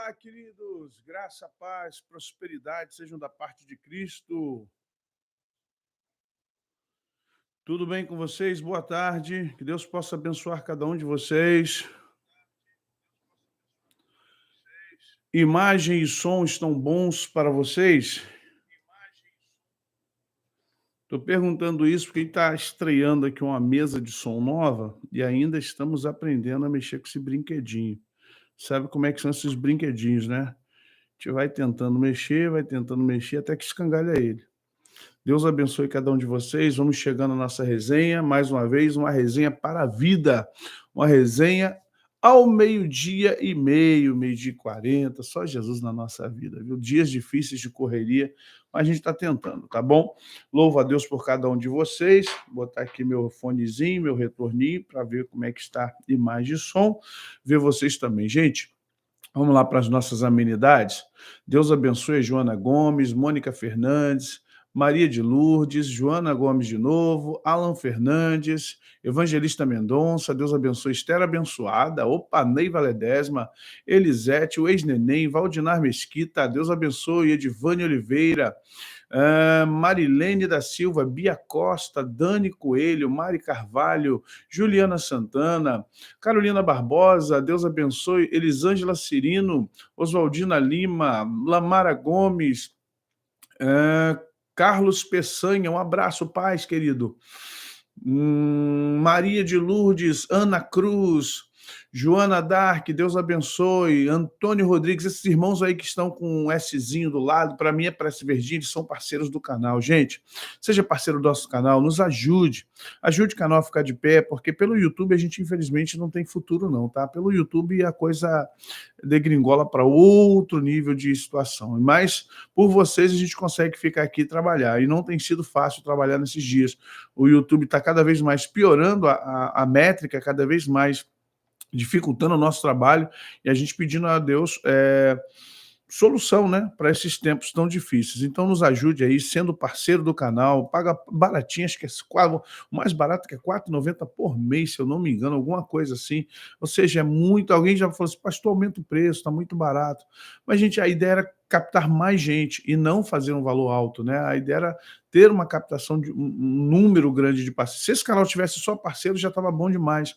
Olá, queridos. Graça, paz, prosperidade sejam da parte de Cristo. Tudo bem com vocês? Boa tarde. Que Deus possa abençoar cada um de vocês. Imagem e som estão bons para vocês? Estou perguntando isso porque está estreando aqui uma mesa de som nova e ainda estamos aprendendo a mexer com esse brinquedinho. Sabe como é que são esses brinquedinhos, né? A gente vai tentando mexer até que escangalha ele. Deus abençoe cada um de vocês. Vamos chegando à nossa resenha. Mais uma vez, uma resenha para a vida. Uma resenha ao meio-dia e meio, meio-dia e 40. Só Jesus na nossa vida, viu? Dias difíceis de correria, mas a gente está tentando, tá bom? Louvo a Deus por cada um de vocês. Vou botar aqui meu fonezinho, meu retorninho, para ver como é que está a imagem e som. Ver vocês também. Gente, vamos lá para as nossas amenidades. Deus abençoe a Joana Gomes, Mônica Fernandes, Maria de Lourdes, Joana Gomes de novo, Alan Fernandes, Evangelista Mendonça, Deus abençoe Esther Abençoada, opa, Neiva Ledesma, Elisete, o ex-neném, Valdinar Mesquita, Deus abençoe Edivane Oliveira, Marilene da Silva, Bia Costa, Dani Coelho, Mari Carvalho, Juliana Santana, Carolina Barbosa, Deus abençoe, Elisângela Cirino, Oswaldina Lima, Lamara Gomes, Carlos Peçanha, um abraço, paz, querido. Maria de Lourdes, Ana Cruz, Joana Dark, Deus abençoe, Antônio Rodrigues, esses irmãos aí que estão com um Szinho do lado, para mim é Prece Verdinha, eles são parceiros do canal. Gente, seja parceiro do nosso canal, nos ajude o canal a ficar de pé, porque pelo YouTube a gente infelizmente não tem futuro não, tá? Pelo YouTube a coisa degringola para outro nível de situação, mas por vocês a gente consegue ficar aqui e trabalhar, e não tem sido fácil trabalhar nesses dias. O YouTube está cada vez mais piorando a métrica, cada vez mais dificultando o nosso trabalho, e a gente pedindo a Deus solução, né, para esses tempos tão difíceis. Então nos ajude aí, sendo parceiro do canal, paga baratinho, acho que o mais barato que é R$ 4,90 por mês, se eu não me engano, alguma coisa assim. Ou seja, é muito. Alguém já falou assim, pastor, aumenta o preço, está muito barato. Mas, gente, a ideia era captar mais gente e não fazer um valor alto, né? A ideia era ter uma captação de um número grande de parceiros. Se esse canal tivesse só parceiros, já estava bom demais.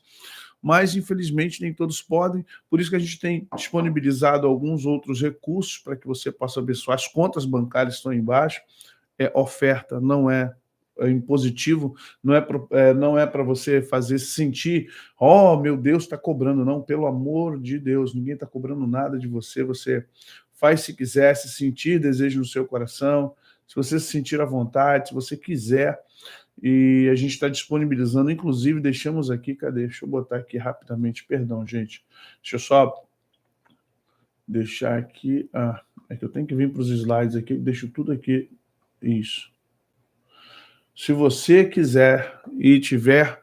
Mas, infelizmente, nem todos podem, por isso que a gente tem disponibilizado alguns outros recursos para que você possa abençoar. As contas bancárias estão aí embaixo, oferta, não é impositivo, não é para você fazer se sentir, oh, meu Deus, está cobrando, não, pelo amor de Deus, ninguém está cobrando nada de você, você faz se quiser, se sentir desejo no seu coração, se você se sentir à vontade, se você quiser, e a gente está disponibilizando, inclusive deixamos aqui, cadê? Deixa eu botar aqui rapidamente, perdão, gente, deixa eu só deixar aqui, é que eu tenho que vir para os slides aqui, deixo tudo aqui, isso. Se você quiser e tiver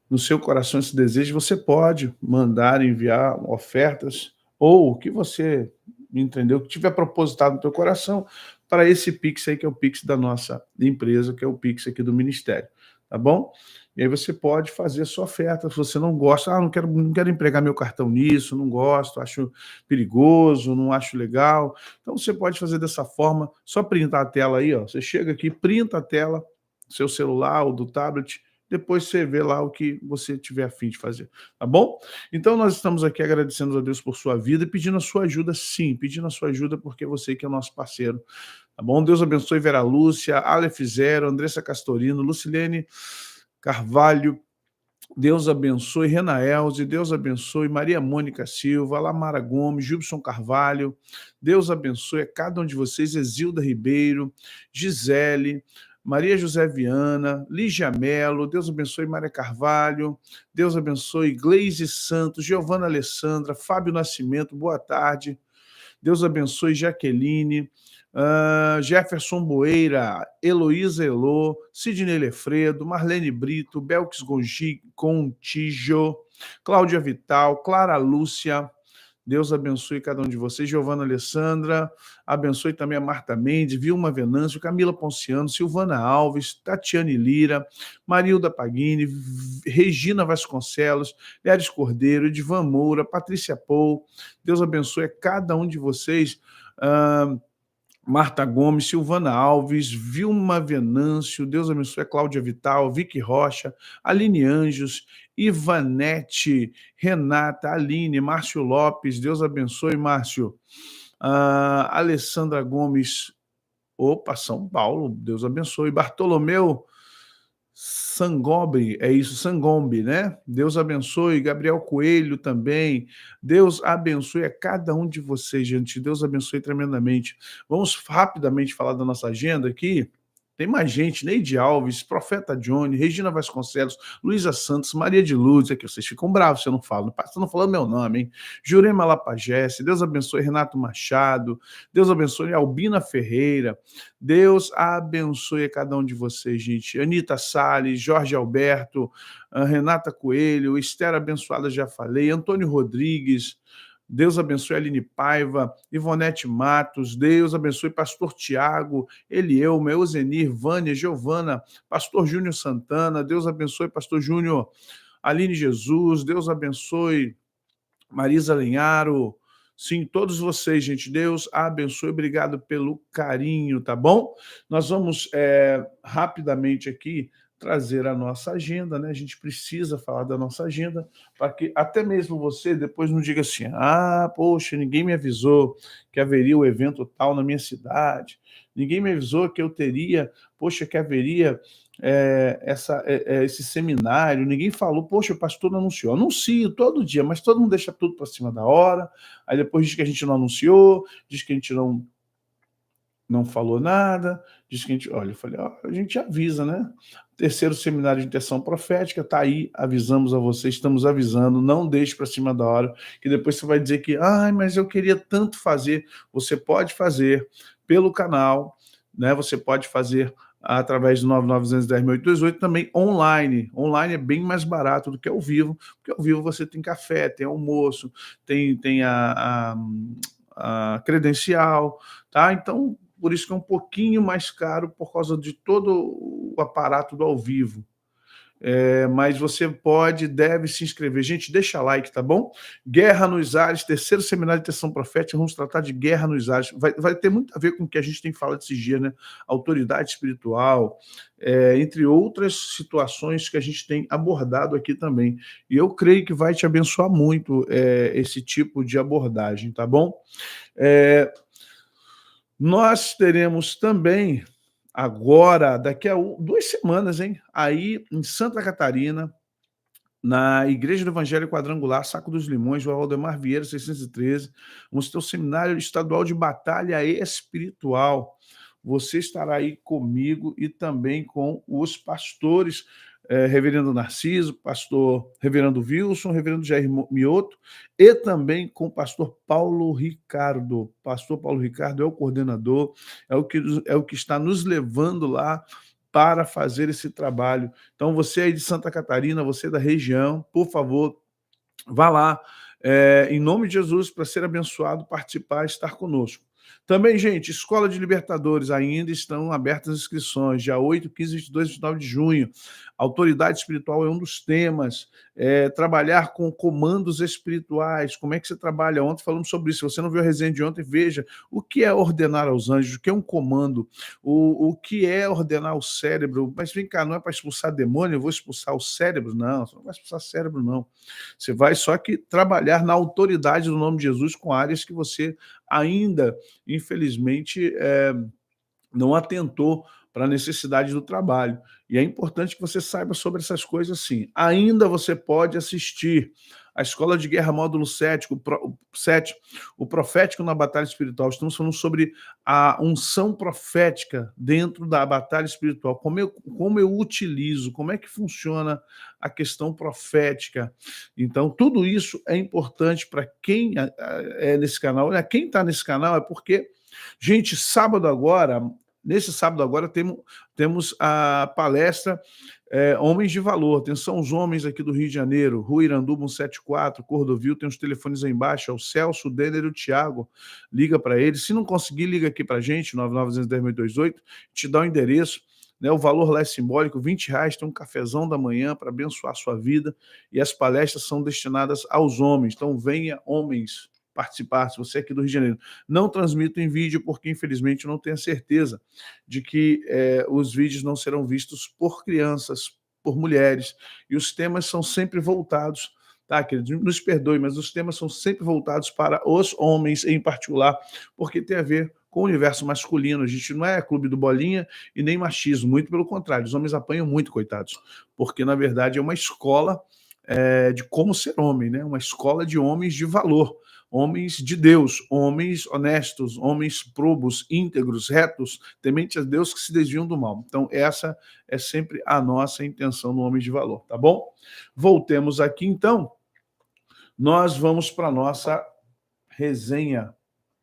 no seu coração esse desejo, você pode mandar, enviar ofertas, ou o que você entendeu, que tiver propositado no teu coração, para esse Pix aí, que é o Pix da nossa empresa, que é o Pix aqui do Ministério, tá bom? E aí você pode fazer a sua oferta, se você não gosta, não quero empregar meu cartão nisso, não gosto, acho perigoso, não acho legal, então você pode fazer dessa forma, só printar a tela aí, ó, você chega aqui, printa a tela, seu celular ou do tablet, depois você vê lá o que você tiver a fim de fazer, tá bom? Então nós estamos aqui agradecendo a Deus por sua vida e pedindo a sua ajuda, sim, pedindo a sua ajuda porque você que é o nosso parceiro, tá bom? Deus abençoe Vera Lúcia, Aleph Zero, Andressa Castorino, Lucilene Carvalho, Deus abençoe Renaelze, Deus abençoe Maria Mônica Silva, Lamara Gomes, Gilson Carvalho, Deus abençoe a cada um de vocês, Exilda Ribeiro, Gisele, Maria José Viana, Lígia Melo, Deus abençoe Maria Carvalho, Deus abençoe Gleise Santos, Giovana Alessandra, Fábio Nascimento, boa tarde, Deus abençoe Jaqueline, Jefferson Boeira, Heloísa Elô, Sidney Lefredo, Marlene Brito, Belkis Contijo, Cláudia Vital, Clara Lúcia, Deus abençoe cada um de vocês. Giovana Alessandra, abençoe também a Marta Mendes, Vilma Venâncio, Camila Ponciano, Silvana Alves, Tatiane Lira, Marilda Pagini, Regina Vasconcelos, Leares Cordeiro, Edivan Moura, Patrícia Pou. Deus abençoe a cada um de vocês. Marta Gomes, Silvana Alves, Vilma Venâncio, Deus abençoe, Cláudia Vital, Vicky Rocha, Aline Anjos, Ivanete, Renata, Aline, Márcio Lopes, Deus abençoe, Márcio. Alessandra Gomes, São Paulo, Deus abençoe. Bartolomeu Sangombe, é isso, Sangombe, né? Deus abençoe. Gabriel Coelho também. Deus abençoe a cada um de vocês, gente. Deus abençoe tremendamente. Vamos rapidamente falar da nossa agenda aqui. Tem mais gente, Neide Alves, Profeta Johnny, Regina Vasconcelos, Luísa Santos, Maria de Luz, aqui vocês ficam bravos se eu não falo, você não falando meu nome, hein? Jurema Lapagesse, Deus abençoe Renato Machado, Deus abençoe Albina Ferreira, Deus abençoe a cada um de vocês, gente. Anita Salles, Jorge Alberto, Renata Coelho, Esther Abençoada, já falei, Antônio Rodrigues, Deus abençoe a Aline Paiva, Ivonete Matos, Deus abençoe Pastor Tiago, Elielma, Euzenir, Vânia, Giovana, Pastor Júnior Santana, Deus abençoe Pastor Júnior, Aline Jesus, Deus abençoe Marisa Lenharo, sim, todos vocês, gente, Deus abençoe, obrigado pelo carinho, tá bom? Nós vamos rapidamente aqui trazer a nossa agenda, né? A gente precisa falar da nossa agenda, para que até mesmo você depois não diga assim, poxa, ninguém me avisou que haveria o evento tal na minha cidade, ninguém me avisou que eu teria, poxa, que haveria esse seminário, ninguém falou, poxa, o pastor não anunciou. Anuncio todo dia, mas todo mundo deixa tudo para cima da hora, aí depois diz que a gente não anunciou, diz que a gente não falou nada, diz que a gente... Olha, eu falei, a gente avisa, né? Terceiro seminário de intercessão profética, tá aí, avisamos a vocês, estamos avisando, não deixe para cima da hora, que depois você vai dizer que, mas eu queria tanto fazer. Você pode fazer pelo canal, né? Você pode fazer através do 99210-6828, também online. Online é bem mais barato do que ao vivo, porque ao vivo você tem café, tem almoço, tem a credencial, tá? Então, por isso que é um pouquinho mais caro por causa de todo o aparato do ao vivo. Mas você deve se inscrever. Gente, deixa like, tá bom? Guerra nos Ares, terceiro seminário de intercessão profética, vamos tratar de guerra nos ares. Vai ter muito a ver com o que a gente tem falado esses dias, né? Autoridade espiritual, entre outras situações que a gente tem abordado aqui também. E eu creio que vai te abençoar muito esse tipo de abordagem, tá bom? Nós teremos também, agora, daqui a 2 semanas, hein? Aí em Santa Catarina, na Igreja do Evangelho Quadrangular, Saco dos Limões, Rua Valdemar Vieira, 613, vamos ter o Seminário Estadual de Batalha Espiritual. Você estará aí comigo e também com os pastores, Reverendo Narciso, pastor Reverendo Wilson, Reverendo Jair Mioto, e também com o pastor Paulo Ricardo. Pastor Paulo Ricardo é o coordenador, é o que está nos levando lá para fazer esse trabalho. Então, você aí de Santa Catarina, você da região, por favor, vá lá, em nome de Jesus, para ser abençoado, participar, estar conosco. Também, gente, Escola de Libertadores, ainda estão abertas as inscrições, dia 8, 15, 22 e 29 de junho. Autoridade espiritual é um dos temas. Trabalhar com comandos espirituais. Como é que você trabalha? Ontem falamos sobre isso. Se você não viu a resenha de ontem, veja o que é ordenar aos anjos, o que é um comando, o que é ordenar o cérebro. Mas vem cá, não é para expulsar demônio, eu vou expulsar o cérebro? Não, você não vai expulsar cérebro, não. Você vai só que trabalhar na autoridade do nome de Jesus com áreas que você ainda, infelizmente, não atentou para a necessidade do trabalho. E é importante que você saiba sobre essas coisas, sim. Ainda você pode assistir a Escola de Guerra Módulo 7, o Profético na Batalha Espiritual. Estamos falando sobre a unção profética dentro da batalha espiritual. Como eu utilizo, como é que funciona a questão profética. Então, tudo isso é importante para quem é nesse canal. Quem está nesse canal é porque, gente, sábado agora, Nesse sábado agora temos a palestra Homens de Valor. Atenção, os homens aqui do Rio de Janeiro, Rua Iranduba 174, Cordovil, tem os telefones aí embaixo, é o Celso, o Denner e o Thiago. Liga para eles. Se não conseguir, liga aqui para a gente, 9910-1028, te dá o endereço. Né, o valor lá é simbólico, R$20, tem um cafezão da manhã para abençoar a sua vida, e as palestras são destinadas aos homens. Então venha, homens, participar. Se você é aqui do Rio de Janeiro, não transmito em vídeo, porque infelizmente eu não tenho certeza de que os vídeos não serão vistos por crianças, por mulheres, e os temas são sempre voltados, tá, queridos? Nos perdoe, mas os temas são sempre voltados para os homens em particular, porque tem a ver com o universo masculino. A gente não é clube do bolinha e nem machismo, muito pelo contrário, os homens apanham muito, coitados, porque na verdade é uma escola de como ser homem, né? Uma escola de homens de valor, homens de Deus, homens honestos, homens probos, íntegros, retos, tementes a Deus, que se desviam do mal. Então essa é sempre a nossa intenção no Homem de Valor, tá bom? Voltemos aqui então, nós vamos para a nossa resenha.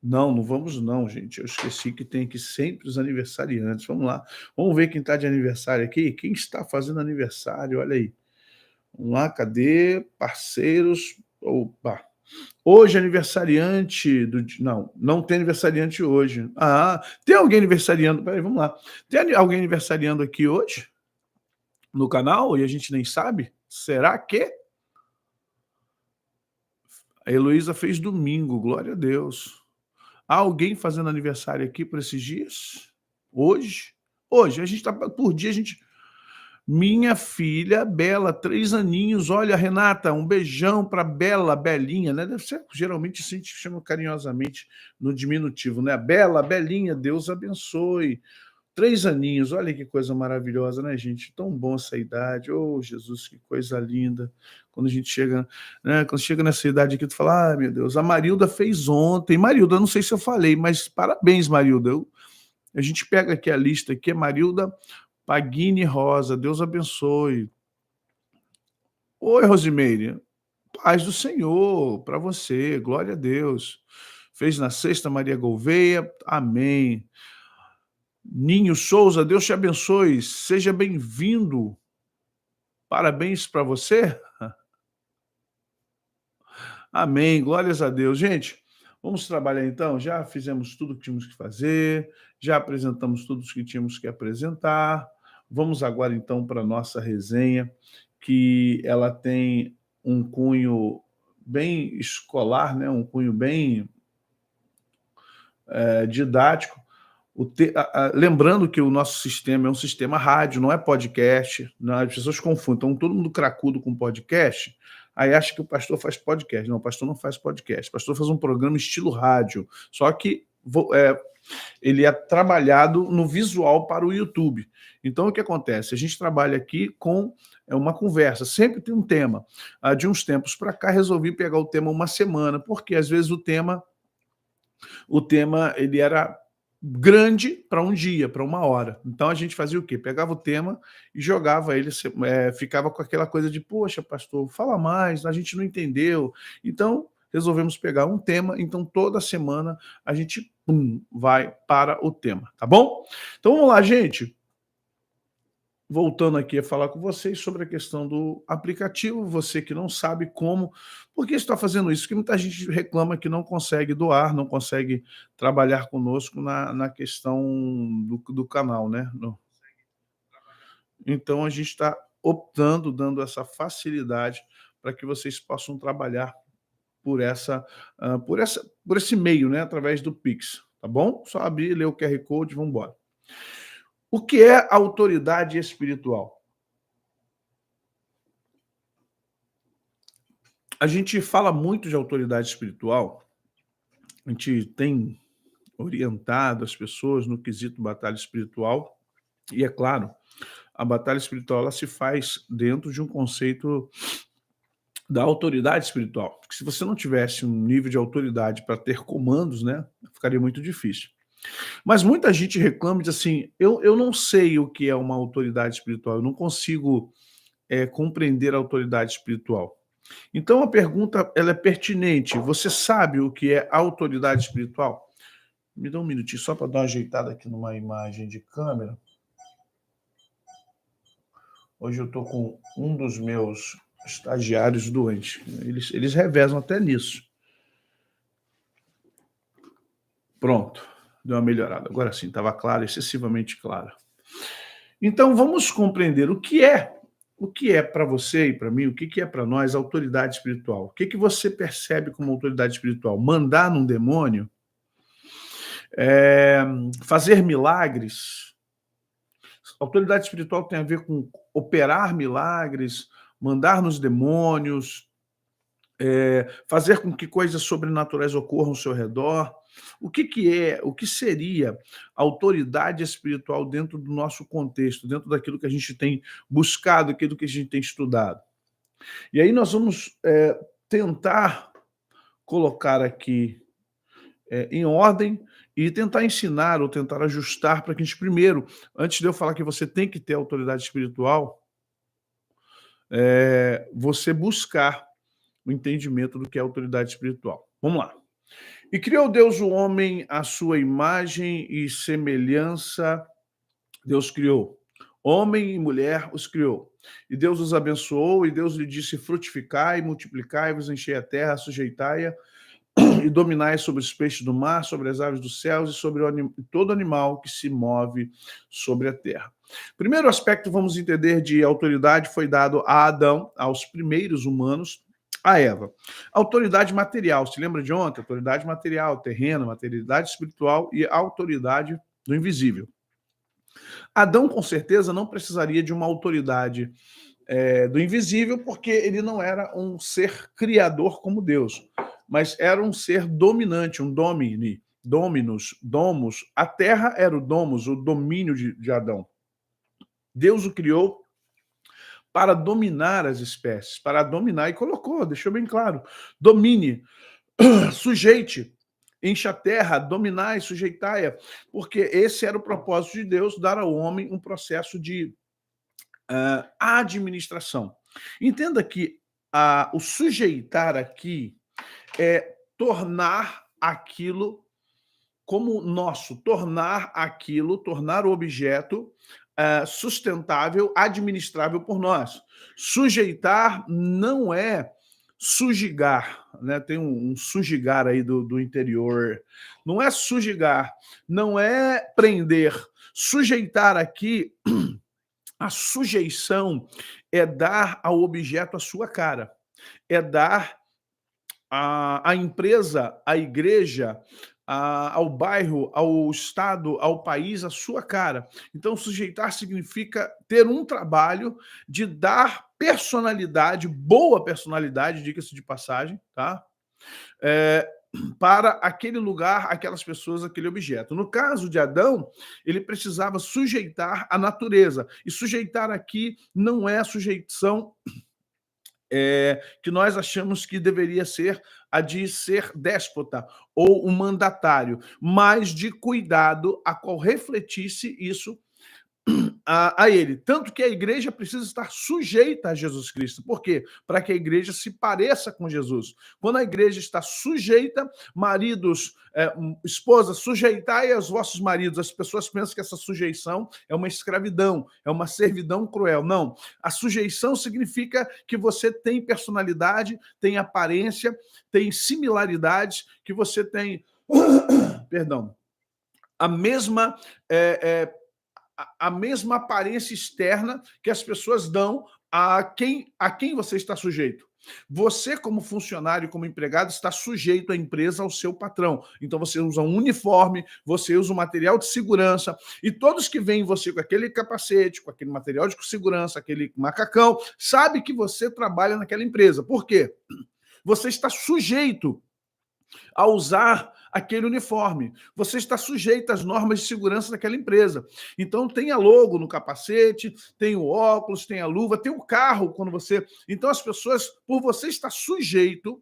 Não vamos não, gente. Eu esqueci que tem aqui sempre os aniversariantes. Vamos lá. Vamos ver quem está de aniversário aqui. Quem está fazendo aniversário? Olha aí. Vamos lá, cadê? Parceiros. Opa. Hoje aniversariante do... Não tem aniversariante hoje. Tem alguém aniversariando? Peraí, vamos lá. Tem alguém aniversariando aqui hoje? No canal? E a gente nem sabe? Será que... A Heloísa fez domingo, glória a Deus. Há alguém fazendo aniversário aqui por esses dias? Hoje? Hoje, a gente está por dia, a gente... Minha filha Bela, 3 aninhos. Olha, Renata, um beijão para Bela, Belinha, né? Deve ser, geralmente a gente chama carinhosamente no diminutivo, né? Bela, Belinha, Deus abençoe. 3 aninhos, olha que coisa maravilhosa, né, gente? Tão bom essa idade. Oh, Jesus, que coisa linda. Quando a gente chega, né? Quando chega nessa idade aqui, tu fala, ai, meu Deus, a Marilda fez ontem. Marilda, eu não sei se eu falei, mas parabéns, Marilda. A gente pega aqui a lista aqui, é Marilda Paguini Rosa, Deus abençoe. Oi, Rosimeire, paz do Senhor para você, glória a Deus. Fez na sexta, Maria Gouveia, amém. Ninho Souza, Deus te abençoe, seja bem-vindo. Parabéns para você. Amém, glórias a Deus. Gente, vamos trabalhar então? Já fizemos tudo o que tínhamos que fazer, já apresentamos tudo o que tínhamos que apresentar. Vamos agora então para a nossa resenha, que ela tem um cunho bem escolar, né? Um cunho bem didático. Lembrando que o nosso sistema é um sistema rádio, não é podcast. Não, as pessoas confundem. Então, todo mundo cracudo com podcast, aí acha que o pastor faz podcast. Não, o pastor não faz podcast. O pastor faz um programa estilo rádio, só que ele é trabalhado no visual para o YouTube. Então, o que acontece? A gente trabalha aqui com uma conversa, sempre tem um tema. De uns tempos para cá, resolvi pegar o tema uma semana, porque às vezes o tema ele era grande para um dia, para uma hora. Então a gente fazia o quê? Pegava o tema e jogava ele, ficava com aquela coisa de, poxa, pastor, fala mais, a gente não entendeu. Então resolvemos pegar um tema, então toda semana a gente vai para o tema, tá bom? Então vamos lá, gente. Voltando aqui a falar com vocês sobre a questão do aplicativo, você que não sabe como, por que está fazendo isso? Porque muita gente reclama que não consegue doar, não consegue trabalhar conosco na questão do canal, né? Então a gente está optando, dando essa facilidade para que vocês possam trabalhar por esse meio, né? Através do Pix, tá bom? Só abrir, ler o QR Code e vamos embora. O que é autoridade espiritual? A gente fala muito de autoridade espiritual, a gente tem orientado as pessoas no quesito batalha espiritual, e é claro, a batalha espiritual ela se faz dentro de um conceito da autoridade espiritual. Porque se você não tivesse um nível de autoridade para ter comandos, né, ficaria muito difícil. Mas muita gente reclama e diz assim, eu não sei o que é uma autoridade espiritual, eu não consigo compreender a autoridade espiritual. Então a pergunta ela é pertinente. Você sabe o que é autoridade espiritual? Me dá um minutinho só para dar uma ajeitada aqui numa imagem de câmera. Hoje eu estou com um dos meus estagiários doentes. Eles revezam até nisso. Pronto, deu uma melhorada. Agora sim, estava claro, excessivamente claro. Então vamos compreender o que é para você e para mim, o que é para nós autoridade espiritual. O que você percebe como autoridade espiritual? Mandar num demônio? Fazer milagres? Autoridade espiritual tem a ver com operar milagres, mandar nos demônios, fazer com que coisas sobrenaturais ocorram ao seu redor. O que seria autoridade espiritual dentro do nosso contexto, dentro daquilo que a gente tem buscado, aquilo que a gente tem estudado? E aí nós vamos tentar colocar aqui em ordem e tentar ensinar ou tentar ajustar para que a gente, primeiro, antes de eu falar que você tem que ter autoridade espiritual, você buscar o entendimento do que é autoridade espiritual. Vamos lá. E criou Deus o homem à sua imagem e semelhança, Deus criou. Homem e mulher os criou. E Deus os abençoou, e Deus lhe disse: frutificai, multiplicai-vos, enchei a terra, sujeitai-a, e dominai sobre os peixes do mar, sobre as aves dos céus e sobre todo animal que se move sobre a terra. Primeiro aspecto, vamos entender, de autoridade foi dado a Adão, aos primeiros humanos, a Eva. Autoridade material, se lembra de ontem? Autoridade material, terreno, autoridade espiritual e autoridade do invisível. Adão, com certeza, não precisaria de uma autoridade do invisível, porque ele não era um ser criador como Deus, mas era um ser dominante, um domini, dominus, domus. A terra era o domus, o domínio de Adão. Deus o criou para dominar as espécies, para dominar, e colocou, deixou bem claro: domine, sujeite, encha a terra, dominai, sujeitai-a, porque esse era o propósito de Deus, dar ao homem um processo de administração. Entenda que o sujeitar aqui é tornar aquilo como nosso, tornar o objeto sustentável, administrável por nós. Sujeitar não é sujigar, né? Tem um sujigar aí do interior. Não é sujigar, não é prender. Sujeitar aqui, a sujeição é dar ao objeto a sua cara, é dar à empresa, à igreja, ao bairro, ao estado, ao país, a sua cara. Então, sujeitar significa ter um trabalho de dar personalidade, boa personalidade, diga-se de passagem, tá? Para aquele lugar, aquelas pessoas, aquele objeto. No caso de Adão, ele precisava sujeitar a natureza. E sujeitar aqui não é a sujeição que nós achamos que deveria ser a de ser déspota ou um mandatário, mas de cuidado a qual refletisse isso a ele. Tanto que a igreja precisa estar sujeita a Jesus Cristo. Por quê? Para que a igreja se pareça com Jesus. Quando a igreja está sujeita, maridos, esposas, sujeitai aos vossos maridos. As pessoas pensam que essa sujeição é uma escravidão, é uma servidão cruel. Não. A sujeição significa que você tem personalidade, tem aparência, tem similaridades, que você tem, perdão, a mesma a mesma aparência externa que as pessoas dão a quem você está sujeito. Você, como funcionário, como empregado, está sujeito à empresa, ao seu patrão. Então, você usa um uniforme, você usa um material de segurança, e todos que veem você com aquele capacete, com aquele material de segurança, aquele macacão, sabe que você trabalha naquela empresa. Por quê? Você está sujeito a usar aquele uniforme. Você está sujeito às normas de segurança daquela empresa. Então, tem a logo no capacete, tem o óculos, tem a luva, tem o carro quando você... Então, as pessoas, por você estar sujeito,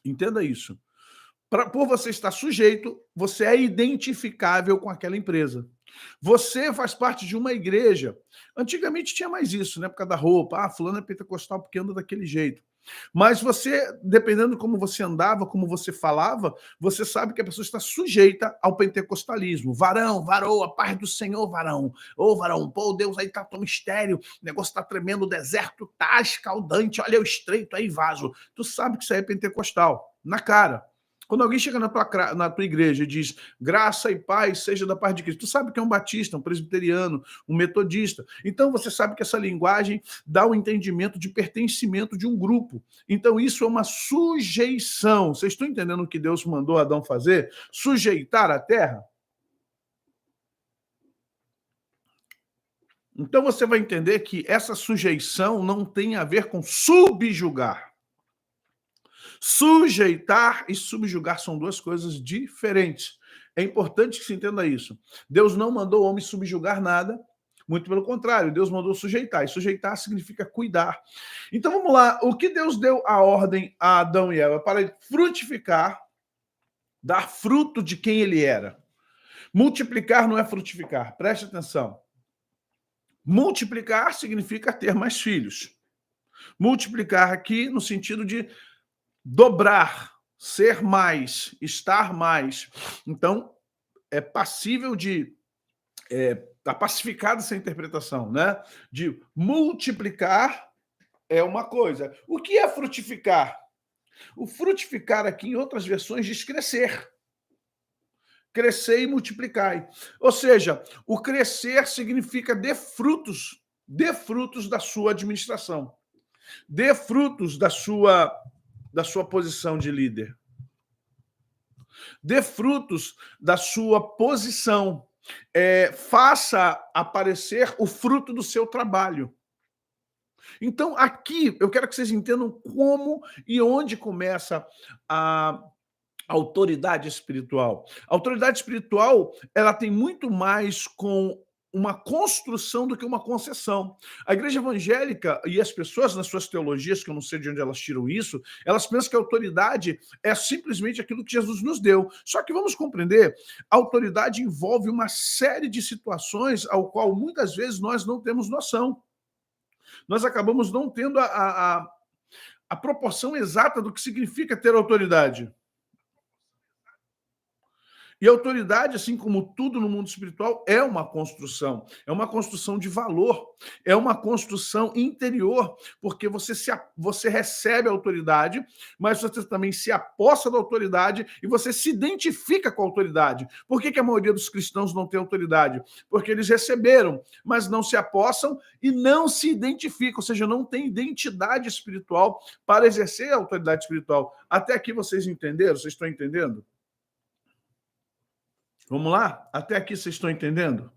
entenda isso, por você estar sujeito, você é identificável com aquela empresa. Você faz parte de uma igreja. Antigamente tinha mais isso, né? Por causa da roupa. Fulano é pentecostal porque anda daquele jeito. Mas você, dependendo de como você andava, como você falava, você sabe que a pessoa está sujeita ao pentecostalismo. Varão, varou, a paz do Senhor, varão. Ô, varão, pô, Deus aí tá tão mistério, o negócio tá tremendo, o deserto tá escaldante, olha o estreito aí, vaso. Tu sabe que isso aí é pentecostal, na cara. Quando alguém chega na tua igreja e diz graça e paz seja da parte de Cristo, tu sabe que é um batista, um presbiteriano, um metodista. Então você sabe que essa linguagem dá um entendimento de pertencimento de um grupo. Então isso é uma sujeição. Vocês estão entendendo o que Deus mandou Adão fazer? Sujeitar a terra? Então você vai entender que essa sujeição não tem a ver com subjugar. Sujeitar e subjugar são duas coisas diferentes. É importante que se entenda isso. Deus não mandou o homem subjugar nada, muito pelo contrário, Deus mandou sujeitar. E sujeitar significa cuidar. Então vamos lá. O que Deus deu a ordem a Adão e Eva? Para frutificar, dar fruto de quem ele era. Multiplicar não é frutificar. Preste atenção. Multiplicar significa ter mais filhos. Multiplicar aqui no sentido de dobrar, ser mais, estar mais. Então, é passível de... Está pacificada essa interpretação, né? De multiplicar é uma coisa. O que é frutificar? O frutificar aqui, em outras versões, diz crescer. Crescer e multiplicar. Ou seja, o crescer significa dê frutos da sua administração. Dê frutos da sua posição de líder. Dê frutos da sua posição. Faça aparecer o fruto do seu trabalho. Então, aqui, eu quero que vocês entendam como e onde começa a autoridade espiritual. A autoridade espiritual, ela tem muito mais com uma construção do que uma concessão. A igreja evangélica e as pessoas nas suas teologias, que eu não sei de onde elas tiram isso, elas pensam que a autoridade é simplesmente aquilo que Jesus nos deu. Só que vamos compreender, a autoridade envolve uma série de situações ao qual muitas vezes nós não temos noção. Nós acabamos não tendo a proporção exata do que significa ter autoridade. E autoridade, assim como tudo no mundo espiritual, é uma construção de valor, é uma construção interior, porque você recebe a autoridade, mas você também se apossa da autoridade e você se identifica com a autoridade. Por que a maioria dos cristãos não tem autoridade? Porque eles receberam, mas não se apossam e não se identificam, ou seja, não tem identidade espiritual para exercer a autoridade espiritual. Até aqui vocês entenderam? Vocês estão entendendo? Vamos lá? Até aqui vocês estão entendendo?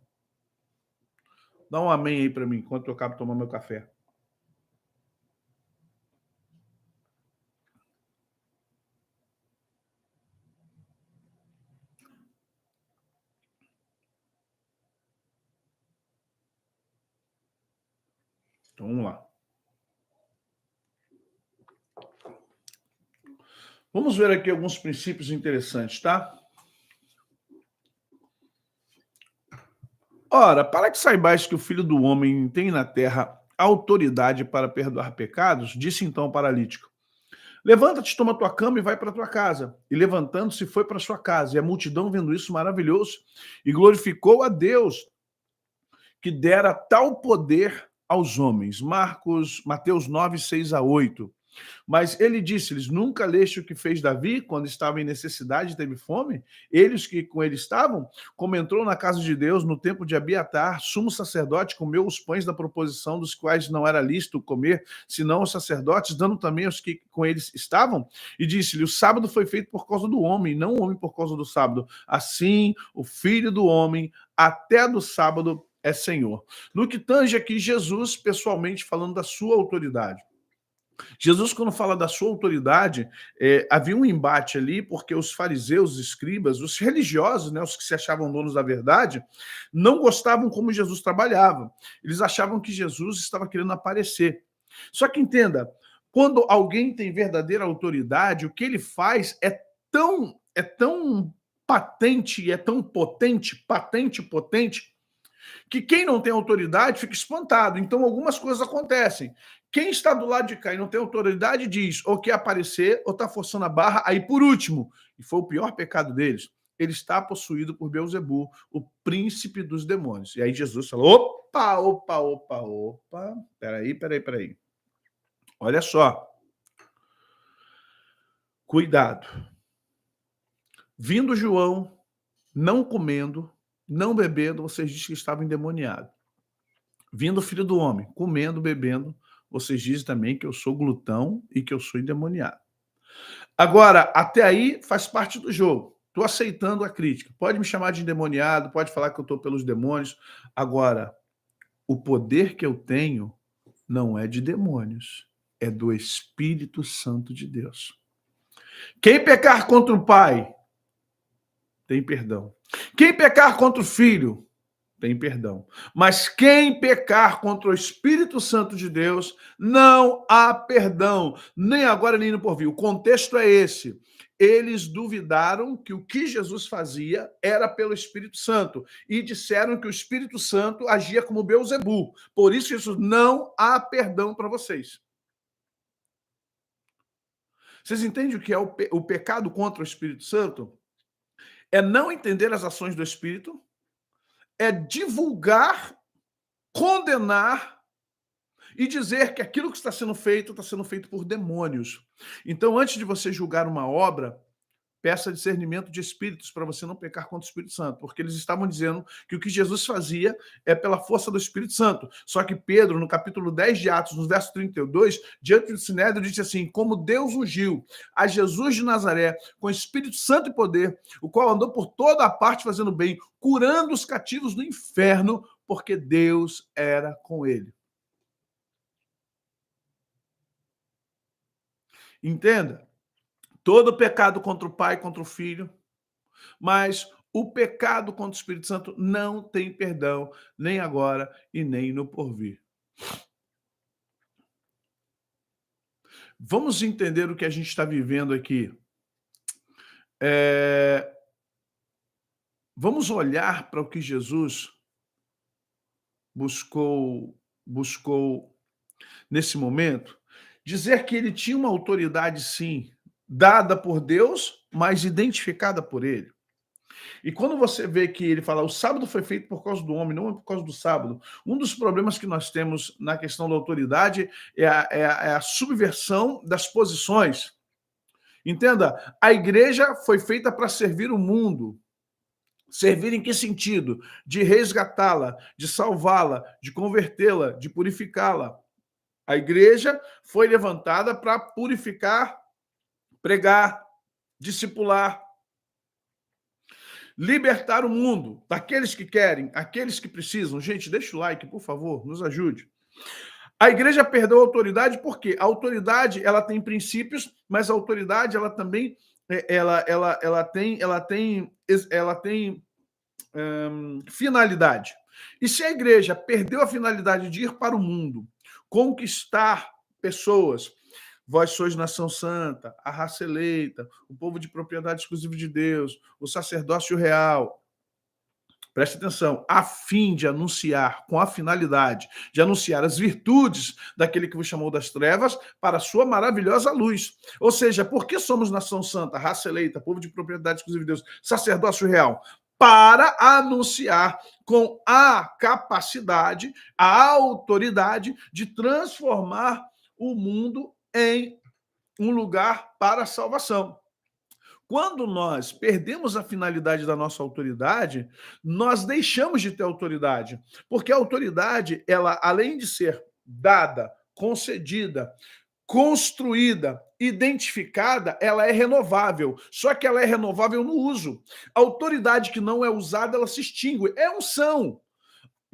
Dá um amém aí para mim, enquanto eu acabo de tomar meu café. Então, vamos lá. Vamos ver aqui alguns princípios interessantes, tá? Ora, para que saibais que o Filho do Homem tem na terra autoridade para perdoar pecados, disse então o paralítico: levanta-te, toma tua cama e vai para tua casa. E levantando-se, foi para sua casa. E a multidão, vendo isso maravilhoso, e glorificou a Deus, que dera tal poder aos homens. Mateus 9, 6-8. Mas ele disse-lhes: nunca leste o que fez Davi quando estava em necessidade e teve fome? Eles que com ele estavam, como entrou na casa de Deus no tempo de Abiatar, sumo sacerdote, comeu os pães da proposição, dos quais não era lícito comer, senão os sacerdotes, dando também aos que com eles estavam? E disse-lhe: o sábado foi feito por causa do homem, não o homem por causa do sábado. Assim, o Filho do Homem, até do sábado, é Senhor. No que tange aqui Jesus, pessoalmente falando da sua autoridade. Jesus, quando fala da sua autoridade, havia um embate ali, porque os fariseus, os escribas, os religiosos, né, os que se achavam donos da verdade, não gostavam como Jesus trabalhava. Eles achavam que Jesus estava querendo aparecer. Só que entenda, quando alguém tem verdadeira autoridade, o que ele faz é tão patente e é tão potente, que quem não tem autoridade fica espantado. Então, algumas coisas acontecem. Quem está do lado de cá e não tem autoridade diz ou quer aparecer ou está forçando a barra. Aí, por último, e foi o pior pecado deles, ele está possuído por Beelzebul, o príncipe dos demônios. E aí Jesus falou, opa, peraí. Olha só. Cuidado. Vindo João, não comendo, não bebendo, vocês dizem que estava endemoniado. Vindo o Filho do Homem, comendo, bebendo, vocês dizem também que eu sou glutão e que eu sou endemoniado. Agora, até aí faz parte do jogo. Estou aceitando a crítica. Pode me chamar de endemoniado, pode falar que eu estou pelos demônios. Agora, o poder que eu tenho não é de demônios, é do Espírito Santo de Deus. Quem pecar contra o Pai, tem perdão. Quem pecar contra o Filho, tem perdão. Mas quem pecar contra o Espírito Santo de Deus, não há perdão, nem agora nem no porvir. O contexto é esse. Eles duvidaram que o que Jesus fazia era pelo Espírito Santo e disseram que o Espírito Santo agia como Beelzebul. Por isso, Jesus, não há perdão para vocês. Vocês entendem o que é o pecado contra o Espírito Santo? É não entender as ações do Espírito, é divulgar, condenar e dizer que aquilo que está sendo feito por demônios. Então, antes de você julgar uma obra, peça discernimento de espíritos para você não pecar contra o Espírito Santo, porque eles estavam dizendo que o que Jesus fazia é pela força do Espírito Santo. Só que Pedro, no capítulo 10 de Atos, no verso 32, diante do Sinédrio, disse assim, como Deus ungiu a Jesus de Nazaré com Espírito Santo e poder, o qual andou por toda a parte fazendo bem, curando os cativos do inferno, porque Deus era com ele. Entenda? Todo pecado contra o Pai, contra o Filho, mas o pecado contra o Espírito Santo não tem perdão, nem agora e nem no porvir. Vamos entender o que a gente está vivendo aqui. Vamos olhar para o que Jesus buscou nesse momento. Dizer que ele tinha uma autoridade, sim, dada por Deus, mas identificada por ele. E quando você vê que ele fala, o sábado foi feito por causa do homem, não é por causa do sábado. Um dos problemas que nós temos na questão da autoridade é a subversão das posições. Entenda, a igreja foi feita para servir o mundo. Servir em que sentido? De resgatá-la, de salvá-la, de convertê-la, de purificá-la. A igreja foi levantada para purificar, pregar, discipular, libertar o mundo daqueles que querem, aqueles que precisam. Gente, deixa o like, por favor, nos ajude. A igreja perdeu a autoridade porque a autoridade ela tem princípios, mas a autoridade ela também ela tem finalidade. E se a igreja perdeu a finalidade de ir para o mundo, conquistar pessoas, vós sois nação santa, a raça eleita, o povo de propriedade exclusiva de Deus, o sacerdócio real. Preste atenção, a fim de anunciar, com a finalidade de anunciar as virtudes daquele que vos chamou das trevas para a sua maravilhosa luz. Ou seja, por que somos nação santa, raça eleita, povo de propriedade exclusiva de Deus, sacerdócio real? Para anunciar com a capacidade, a autoridade de transformar o mundo em um lugar para a salvação. Quando nós perdemos a finalidade da nossa autoridade, nós deixamos de ter autoridade, porque a autoridade, ela além de ser dada, concedida, construída, identificada, ela é renovável. Só que ela é renovável no uso. A autoridade que não é usada, ela se extingue. É unção.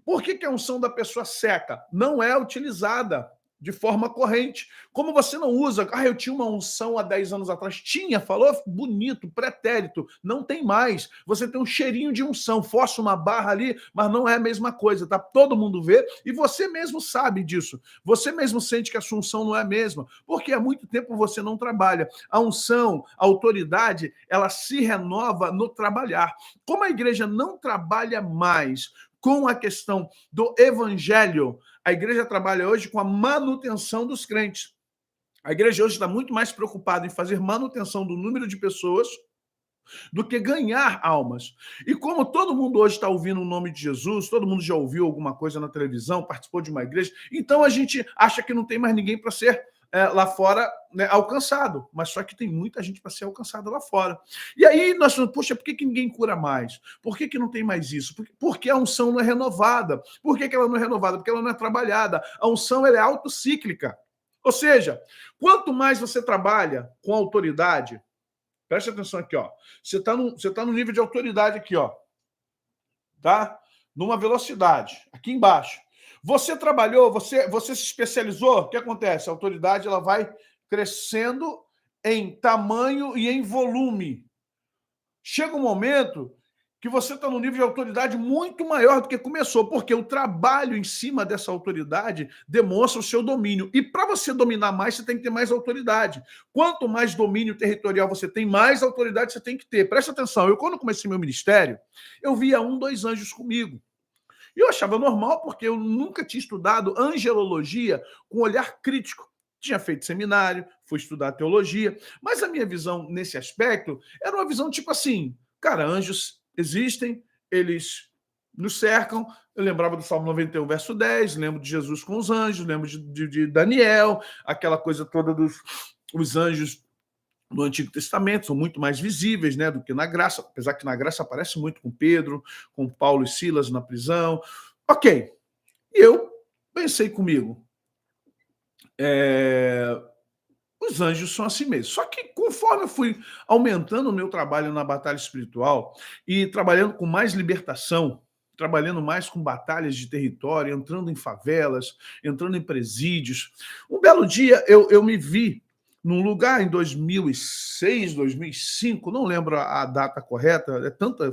Por que a unção da pessoa seca? Não é utilizada de forma corrente. Como você não usa, eu tinha uma unção há 10 anos atrás. Tinha, falou bonito, pretérito. Não tem mais. Você tem um cheirinho de unção, força uma barra ali, mas não é a mesma coisa, tá? Todo mundo vê e você mesmo sabe disso. Você mesmo sente que a sua unção não é a mesma, porque há muito tempo você não trabalha. A unção, a autoridade, ela se renova no trabalhar. Como a igreja não trabalha mais com a questão do evangelho. A igreja trabalha hoje com a manutenção dos crentes. A igreja hoje está muito mais preocupada em fazer manutenção do número de pessoas do que ganhar almas. E como todo mundo hoje está ouvindo o nome de Jesus, todo mundo já ouviu alguma coisa na televisão, participou de uma igreja, então a gente acha que não tem mais ninguém para ser lá fora, né, alcançado, mas só que tem muita gente para ser alcançada lá fora. E aí nós falamos, poxa, por que ninguém cura mais? Por que não tem mais isso? Porque a unção não é renovada. Por que ela não é renovada? Porque ela não é trabalhada. A unção ela é autocíclica. Ou seja, quanto mais você trabalha com autoridade, preste atenção aqui, ó. Você tá no nível de autoridade aqui, ó. Tá? Numa velocidade, aqui embaixo. Você trabalhou, você se especializou, o que acontece? A autoridade ela vai crescendo em tamanho e em volume. Chega um momento que você está num nível de autoridade muito maior do que começou, porque o trabalho em cima dessa autoridade demonstra o seu domínio. E para você dominar mais, você tem que ter mais autoridade. Quanto mais domínio territorial você tem, mais autoridade você tem que ter. Presta atenção, eu quando comecei meu ministério, eu via 2 anjos comigo. E eu achava normal, porque eu nunca tinha estudado angelologia com olhar crítico. Tinha feito seminário, fui estudar teologia, mas a minha visão nesse aspecto era uma visão tipo assim, cara, anjos existem, eles nos cercam. Eu lembrava do Salmo 91, verso 10, lembro de Jesus com os anjos, lembro de Daniel, aquela coisa toda dos os anjos no Antigo Testamento, são muito mais visíveis, né, do que na graça, apesar que na graça aparece muito com Pedro, com Paulo e Silas na prisão. Ok, e eu pensei comigo, os anjos são assim mesmo. Só que conforme eu fui aumentando o meu trabalho na batalha espiritual e trabalhando com mais libertação, trabalhando mais com batalhas de território, entrando em favelas, entrando em presídios, um belo dia eu me vi num lugar em 2006, 2005, não lembro a data correta,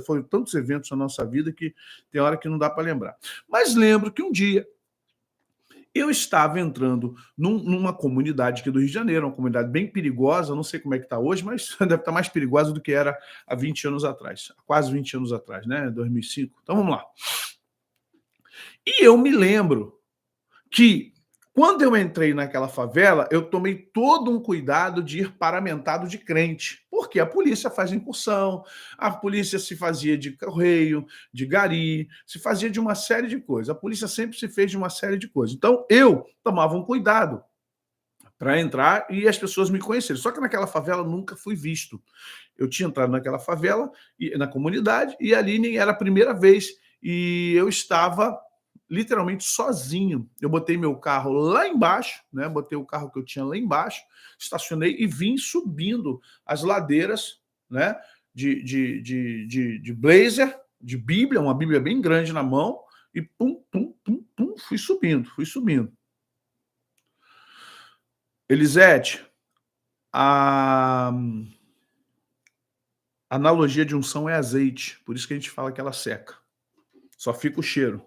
foram tantos eventos na nossa vida que tem hora que não dá para lembrar. Mas lembro que um dia eu estava entrando numa comunidade aqui do Rio de Janeiro, uma comunidade bem perigosa, não sei como é que está hoje, mas deve estar mais perigosa do que era há 20 anos atrás, quase 20 anos atrás, né? 2005. Então vamos lá. E eu me lembro que quando eu entrei naquela favela, eu tomei todo um cuidado de ir paramentado de crente, porque a polícia faz incursão, a polícia se fazia de correio, de gari, se fazia de uma série de coisas. A polícia sempre se fez de uma série de coisas. Então, eu tomava um cuidado para entrar e as pessoas me conhecerem. Só que naquela favela eu nunca fui visto. Eu tinha entrado naquela favela, na comunidade, e ali nem era a primeira vez, e eu estava literalmente sozinho. Eu botei meu carro lá embaixo, né? Botei o carro que eu tinha lá embaixo, estacionei e vim subindo as ladeiras, né? De blazer, de Bíblia, uma Bíblia bem grande na mão, e pum, pum, pum, pum, fui subindo. Elisete, a analogia de unção é azeite, por isso que a gente fala que ela seca. Só fica o cheiro.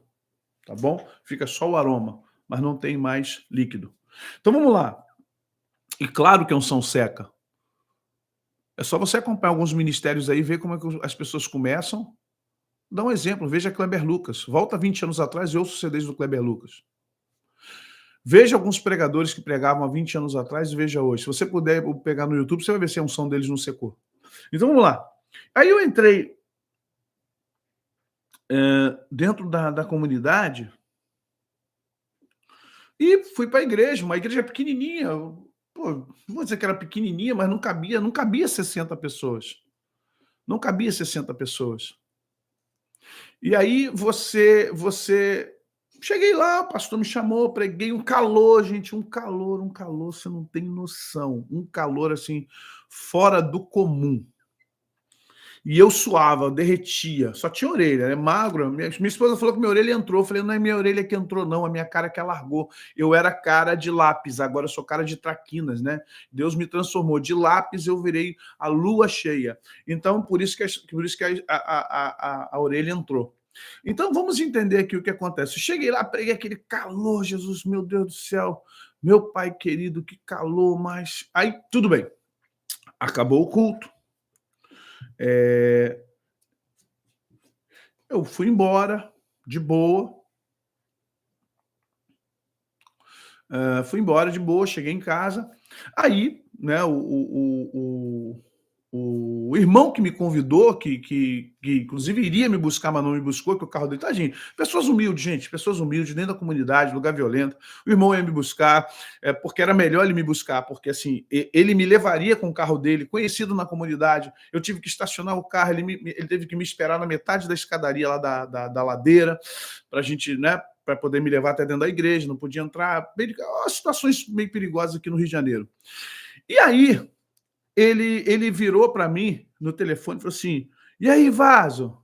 Tá bom? Fica só o aroma, mas não tem mais líquido. Então vamos lá. E claro que a unção seca. É só você acompanhar alguns ministérios aí, ver como é que as pessoas começam. Dá um exemplo, veja Kleber Lucas. Volta 20 anos atrás e ouça os CDs do Kleber Lucas. Veja alguns pregadores que pregavam há 20 anos atrás e veja hoje. Se você puder pegar no YouTube, você vai ver se a unção deles não secou. Então vamos lá. Aí eu entrei dentro da comunidade e fui para a igreja, uma igreja pequenininha. Pô, não vou dizer que era pequenininha, mas não cabia 60 pessoas. Não cabia 60 pessoas. E aí cheguei lá, o pastor me chamou, preguei, um calor, gente, um calor, você não tem noção. Um calor, assim, fora do comum. E eu suava, eu derretia, só tinha orelha, né? Magro. Minha esposa falou que minha orelha entrou. Eu falei, não é minha orelha que entrou, não, a minha cara que alargou. Eu era cara de lápis, agora eu sou cara de traquinas, né? Deus me transformou. De lápis eu virei a lua cheia. Então, por isso que a orelha entrou. Então, vamos entender aqui o que acontece. Eu cheguei lá, peguei aquele calor, Jesus, meu Deus do céu, meu pai querido, que calor, mas... Aí, tudo bem. Acabou o culto. Eu fui embora, de boa. Fui embora de boa, cheguei em casa. Aí, né, o irmão que me convidou, que inclusive iria me buscar, mas não me buscou, que o carro dele, tadinho. Pessoas humildes, gente, pessoas humildes, dentro da comunidade, lugar violento. O irmão ia me buscar, porque era melhor ele me buscar, porque assim, ele me levaria com o carro dele, conhecido na comunidade. Eu tive que estacionar o carro, ele teve que me esperar na metade da escadaria lá da ladeira, para a gente, né, para poder me levar até dentro da igreja, não podia entrar. Situações meio perigosas aqui no Rio de Janeiro. E aí, ele virou para mim no telefone e falou assim: e aí, Vaso?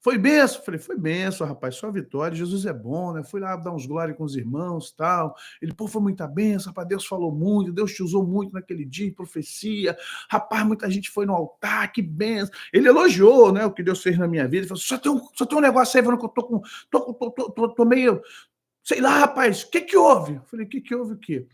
Foi benção? Falei, foi benção, rapaz, só vitória. Jesus é bom, né? Fui lá dar uns glórias com os irmãos e tal. Ele, pô, foi muita benção, rapaz. Deus falou muito, Deus te usou muito naquele dia em profecia. Rapaz, muita gente foi no altar, que benção. Ele elogiou, né, o que Deus fez na minha vida. Ele falou: só tem um negócio aí, falando que eu tô meio. Sei lá, rapaz, o que houve? Eu falei, o que houve o quê?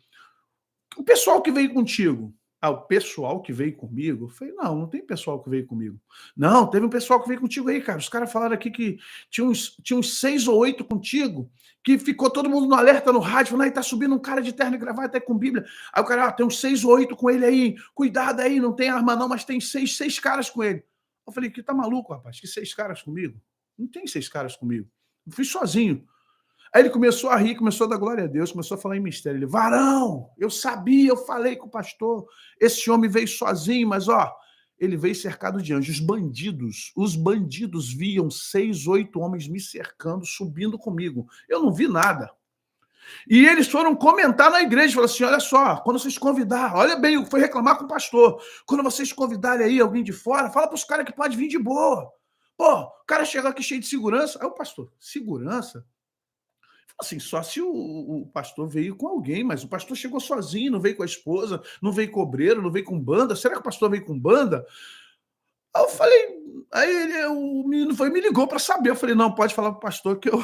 O pessoal que veio contigo. Ah, o pessoal que veio comigo? Eu falei, não tem pessoal que veio comigo. Não, teve um pessoal que veio contigo aí, cara. Os caras falaram aqui que tinha uns 6 ou 8 contigo, que ficou todo mundo no alerta no rádio, falando, aí tá subindo um cara de terno e gravata até com Bíblia. Aí o cara, tem uns 6 ou 8 com ele aí, cuidado aí, não tem arma não, mas tem seis caras com ele. Eu falei, que tá maluco, rapaz? Que 6 caras comigo? Não tem 6 caras comigo. Eu fui sozinho. Aí ele começou a rir, começou a dar glória a Deus, começou a falar em mistério. Ele, varão, eu sabia, eu falei com o pastor, esse homem veio sozinho, mas ó, ele veio cercado de anjos. Os bandidos viam 6, 8 homens me cercando, subindo comigo. Eu não vi nada. E eles foram comentar na igreja, falaram assim, olha só, quando vocês convidarem, olha bem, foi reclamar com o pastor, quando vocês convidarem aí alguém de fora, fala para os caras que pode vir de boa. Pô, o cara chegou aqui cheio de segurança. Aí o pastor, segurança? Assim, só se o pastor veio com alguém, mas o pastor chegou sozinho, não veio com a esposa, não veio com obreiro, não veio com banda. Será que o pastor veio com banda? Aí eu falei, o menino foi me ligou para saber. Eu falei, não, pode falar para o pastor que eu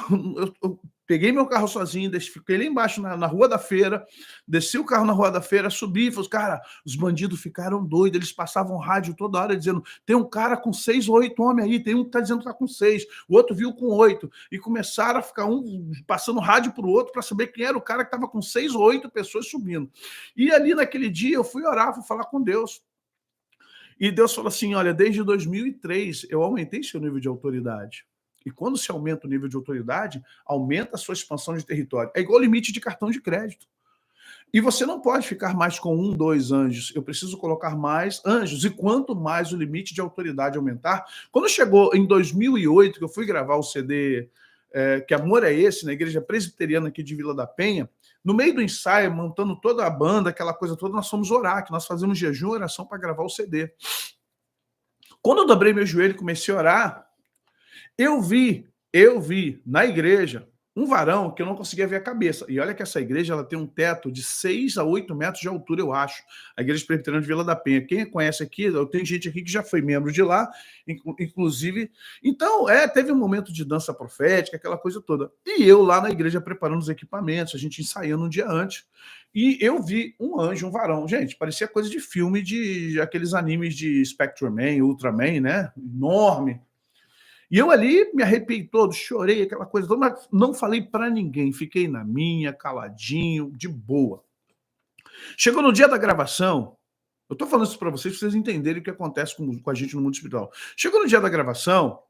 peguei meu carro sozinho, fiquei lá embaixo na Rua da Feira, desci o carro na Rua da Feira, subi e falei, cara, os bandidos ficaram doidos, eles passavam rádio toda hora dizendo, tem um cara com 6 ou 8 homens aí, tem um que tá dizendo que tá com 6, o outro viu com 8, e começaram a ficar um passando rádio pro outro para saber quem era o cara que tava com 6 ou 8 pessoas subindo. E ali naquele dia eu fui orar, fui falar com Deus. E Deus falou assim, olha, desde 2003 eu aumentei seu nível de autoridade. E quando se aumenta o nível de autoridade, aumenta a sua expansão de território. É igual limite de cartão de crédito. E você não pode ficar mais com 1, 2 anjos. Eu preciso colocar mais anjos. E quanto mais o limite de autoridade aumentar... Quando chegou em 2008, que eu fui gravar o CD Que Amor é Esse, na igreja presbiteriana aqui de Vila da Penha, no meio do ensaio, montando toda a banda, aquela coisa toda, nós fomos orar, que nós fazemos jejum e oração para gravar o CD. Quando eu dobrei meu joelho e comecei a orar, eu vi na igreja um varão que eu não conseguia ver a cabeça. E olha que essa igreja ela tem um teto de 6 a 8 metros de altura, eu acho. A igreja presbiteriana de Vila da Penha. Quem conhece aqui, tem gente aqui que já foi membro de lá, inclusive. Então, teve um momento de dança profética, aquela coisa toda. E eu lá na igreja preparando os equipamentos, a gente ensaiando um dia antes. E eu vi um anjo, um varão. Gente, parecia coisa de filme de aqueles animes de Spectreman, Ultraman, né? Enorme. E eu ali me arrepiei todo, chorei, aquela coisa toda, mas não falei para ninguém, fiquei na minha, caladinho, de boa. Chegou no dia da gravação, eu estou falando isso para vocês entenderem o que acontece com a gente no mundo espiritual. Chegou no dia da gravação,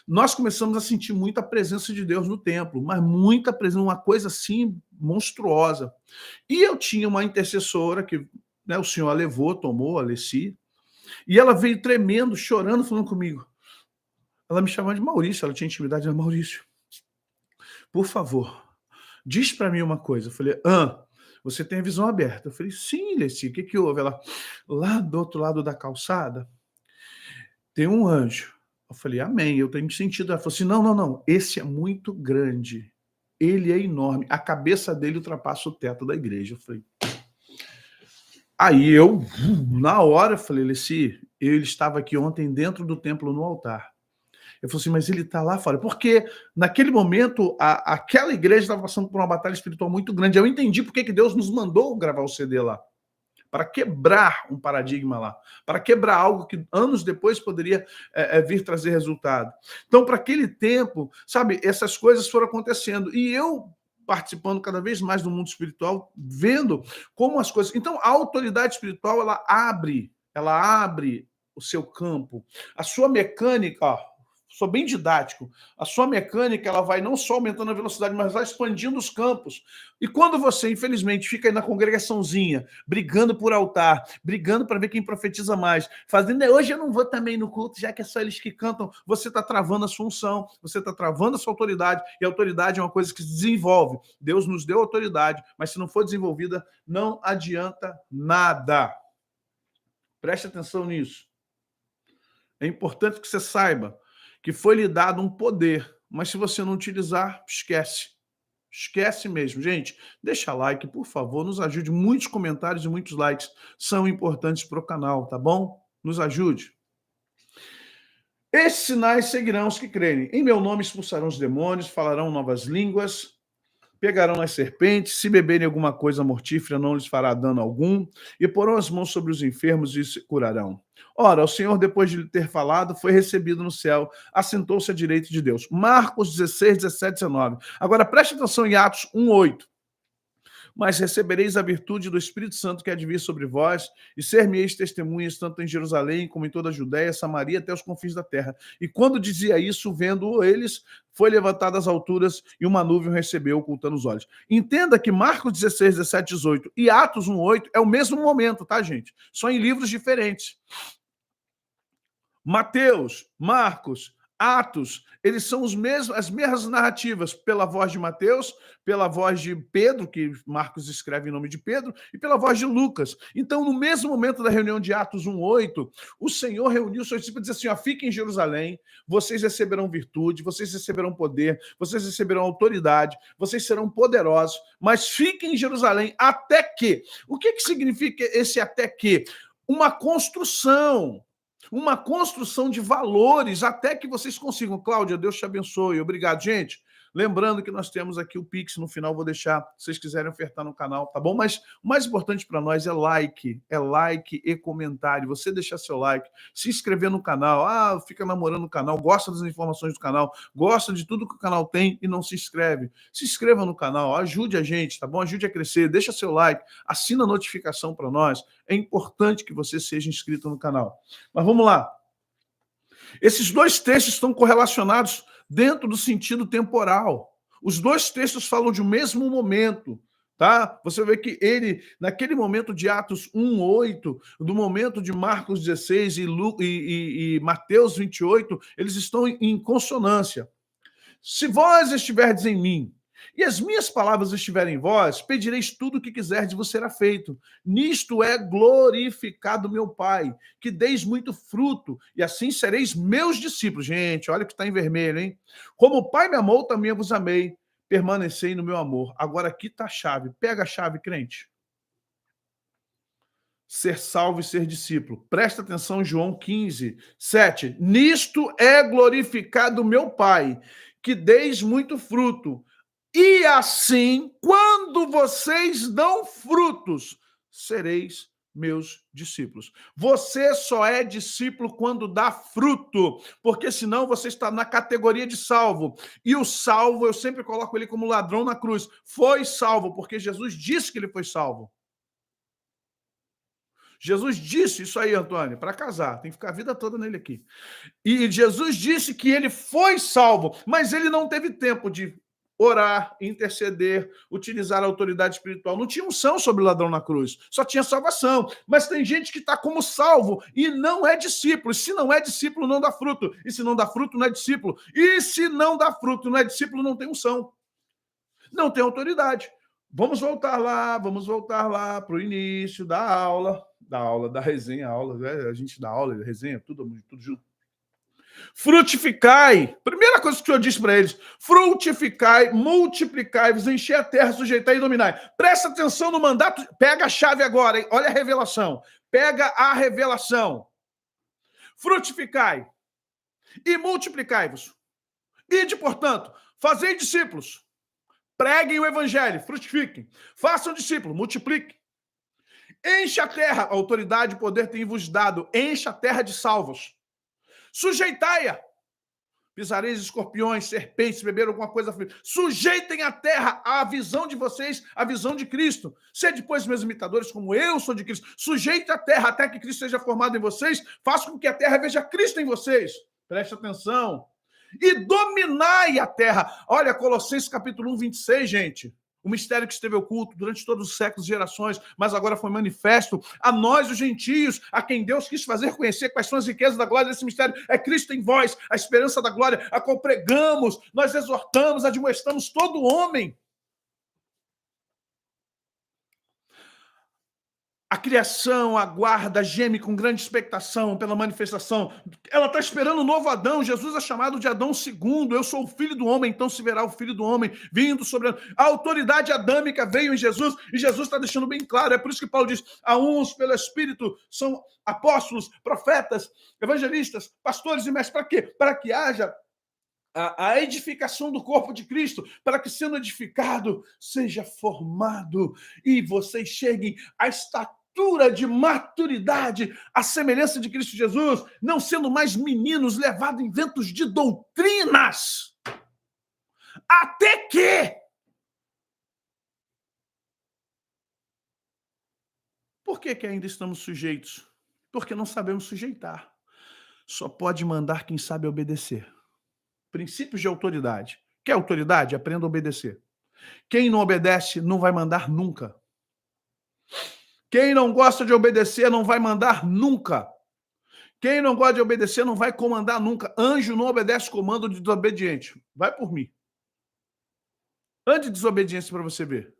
nós começamos a sentir muita presença de Deus no templo, mas muita presença, uma coisa assim monstruosa. E eu tinha uma intercessora que, né, o Senhor a levou, tomou, a Alessi, e ela veio tremendo, chorando, falando comigo. Ela me chamava de Maurício, ela tinha intimidade, era Maurício. Por favor, diz para mim uma coisa. Eu falei, você tem a visão aberta? Eu falei, sim, Leci, o que houve? Ela, lá do outro lado da calçada, tem um anjo. Eu falei, amém, eu tenho sentido. Ela falou assim, não, esse é muito grande, ele é enorme, a cabeça dele ultrapassa o teto da igreja. Eu falei, aí eu, na hora, falei, Leci, ele estava aqui ontem dentro do templo no altar. Eu falei assim, mas ele está lá fora. Porque naquele momento, aquela igreja estava passando por uma batalha espiritual muito grande. Eu entendi por que Deus nos mandou gravar o CD lá. para quebrar um paradigma lá, para quebrar algo que anos depois poderia vir trazer resultado. Então, para aquele tempo, sabe, essas coisas foram acontecendo. E eu participando cada vez mais do mundo espiritual, vendo como as coisas... Então, a autoridade espiritual, ela abre o seu campo. A sua mecânica, ó, sou bem didático, a sua mecânica ela vai não só aumentando a velocidade, mas vai expandindo os campos. E quando você, infelizmente, fica aí na congregaçãozinha, brigando por altar, brigando para ver quem profetiza mais, fazendo, hoje eu não vou também no culto, já que é só eles que cantam, você está travando a sua unção, você está travando a sua autoridade, e a autoridade é uma coisa que se desenvolve. Deus nos deu autoridade, mas se não for desenvolvida, não adianta nada. Preste atenção nisso. É importante que você saiba que foi lhe dado um poder, mas se você não utilizar, esquece. Esquece mesmo. Gente, deixa like, por favor, nos ajude. Muitos comentários e muitos likes são importantes para o canal, tá bom? Nos ajude. Esses sinais seguirão os que crerem. Em meu nome expulsarão os demônios, falarão novas línguas, pegarão as serpentes, se beberem alguma coisa mortífera, não lhes fará dano algum, e porão as mãos sobre os enfermos e se curarão. Ora, o Senhor, depois de lhe ter falado, foi recebido no céu, assentou-se à direita de Deus. Marcos 16, 17, 19. Agora, preste atenção em Atos 1, 8. Mas recebereis a virtude do Espírito Santo que há de vir sobre vós, e ser-me-eis testemunhas tanto em Jerusalém como em toda a Judéia, Samaria, até os confins da terra. E quando dizia isso, vendo eles, foi levantado às alturas e uma nuvem o recebeu, ocultando os olhos. Entenda que Marcos 16, 17, 18 e Atos 1, 8 é o mesmo momento, tá, gente? Só em livros diferentes. Mateus, Marcos, Atos, eles são as mesmas narrativas pela voz de Mateus, pela voz de Pedro, que Marcos escreve em nome de Pedro, e pela voz de Lucas. Então, no mesmo momento da reunião de Atos 1:8, o Senhor reuniu os seus discípulos e disse assim, ó, fiquem em Jerusalém, vocês receberão virtude, vocês receberão poder, vocês receberão autoridade, vocês serão poderosos, mas fiquem em Jerusalém até que. O que significa esse até que? Uma construção de valores até que vocês consigam. Cláudia, Deus te abençoe. Obrigado, gente. Lembrando que nós temos aqui o Pix no final, vou deixar se vocês quiserem ofertar no canal, tá bom? Mas o mais importante para nós é like e comentário. Você deixar seu like, se inscrever no canal, fica namorando o canal, gosta das informações do canal, gosta de tudo que o canal tem e não se inscreve. Se inscreva no canal, ajude a gente, tá bom? Ajude a crescer, deixa seu like, assina a notificação para nós. É importante que você seja inscrito no canal. Mas vamos lá. Esses dois textos estão correlacionados dentro do sentido temporal. Os dois textos falam de um mesmo momento, tá? Você vê que ele, naquele momento de Atos 1:8, do momento de Marcos 16 e Mateus 28, eles estão em consonância. Se vós estiverdes em mim, e as minhas palavras estiverem em vós, pedireis tudo o que quiserdes e vos será feito. Nisto é glorificado meu Pai, que deis muito fruto, e assim sereis meus discípulos. Gente, olha que está em vermelho, hein? Como o Pai me amou, também eu vos amei. Permanecei no meu amor. Agora aqui está a chave. Pega a chave, crente. Ser salvo e ser discípulo. Presta atenção, João 15, 7. Nisto é glorificado meu Pai, que deis muito fruto. E assim, quando vocês dão frutos, sereis meus discípulos. Você só é discípulo quando dá fruto, porque senão você está na categoria de salvo. E o salvo, eu sempre coloco ele como ladrão na cruz. Foi salvo, porque Jesus disse que ele foi salvo. Jesus disse isso aí, Antônio, para casar, tem que ficar a vida toda nele aqui. E Jesus disse que ele foi salvo, mas ele não teve tempo de orar, interceder, utilizar a autoridade espiritual. Não tinha unção sobre o ladrão na cruz, só tinha salvação. Mas tem gente que está como salvo e não é discípulo. E se não é discípulo, não dá fruto. E se não dá fruto, não é discípulo. E se não dá fruto, não é discípulo, não tem unção. Não tem autoridade. Vamos voltar lá para o início da aula, da resenha, a gente dá aula, resenha, tudo junto. Frutificai. Primeira coisa que o Senhor disse para eles: frutificai, multiplicai-vos, encher a terra, sujeitai e dominai. Presta atenção no mandato. Pega a chave agora, hein? Olha a revelação. Pega a revelação. Frutificai e multiplicai-vos. Ide, portanto, fazei discípulos. Preguem o evangelho, frutifiquem. Façam discípulos, multipliquem. Enche a terra, a autoridade e poder tem vos dado, enche a terra de salvos. Sujeitai-a. Pisareis escorpiões, serpentes, beberam alguma coisa. Sujeitem a terra à visão de vocês, à visão de Cristo. Sede, pois, meus imitadores, como eu sou de Cristo. Sujeite a terra até que Cristo seja formado em vocês. Faça com que a terra veja Cristo em vocês. Preste atenção. E dominai a terra. Olha, Colossenses capítulo 1, 26, gente. O mistério que esteve oculto durante todos os séculos e gerações, mas agora foi manifesto a nós, os gentios, a quem Deus quis fazer conhecer quais são as riquezas da glória desse mistério. É Cristo em vós, a esperança da glória, a qual pregamos, nós exortamos, admoestamos todo homem. A criação aguarda, geme com grande expectação pela manifestação. Ela está esperando o novo Adão. Jesus é chamado de Adão II. Eu sou o filho do homem, então se verá o filho do homem vindo sobre... A autoridade adâmica veio em Jesus, e Jesus está deixando bem claro. É por isso que Paulo diz, a uns pelo Espírito são apóstolos, profetas, evangelistas, pastores e mestres. Para quê? Para que haja a edificação do corpo de Cristo, para que, sendo edificado, seja formado e vocês cheguem à estatura de maturidade, à semelhança de Cristo Jesus, não sendo mais meninos levados em ventos de doutrinas, até que... Por que ainda estamos sujeitos? Porque não sabemos sujeitar. Só pode mandar quem sabe obedecer. Princípios de autoridade. Quer autoridade? Aprenda a obedecer. Quem não obedece não vai mandar nunca. Quem não gosta de obedecer não vai mandar nunca. Quem não gosta de obedecer não vai comandar nunca. Anjo não obedece comando de desobediente. Vai por mim. Ande em desobediência para você ver.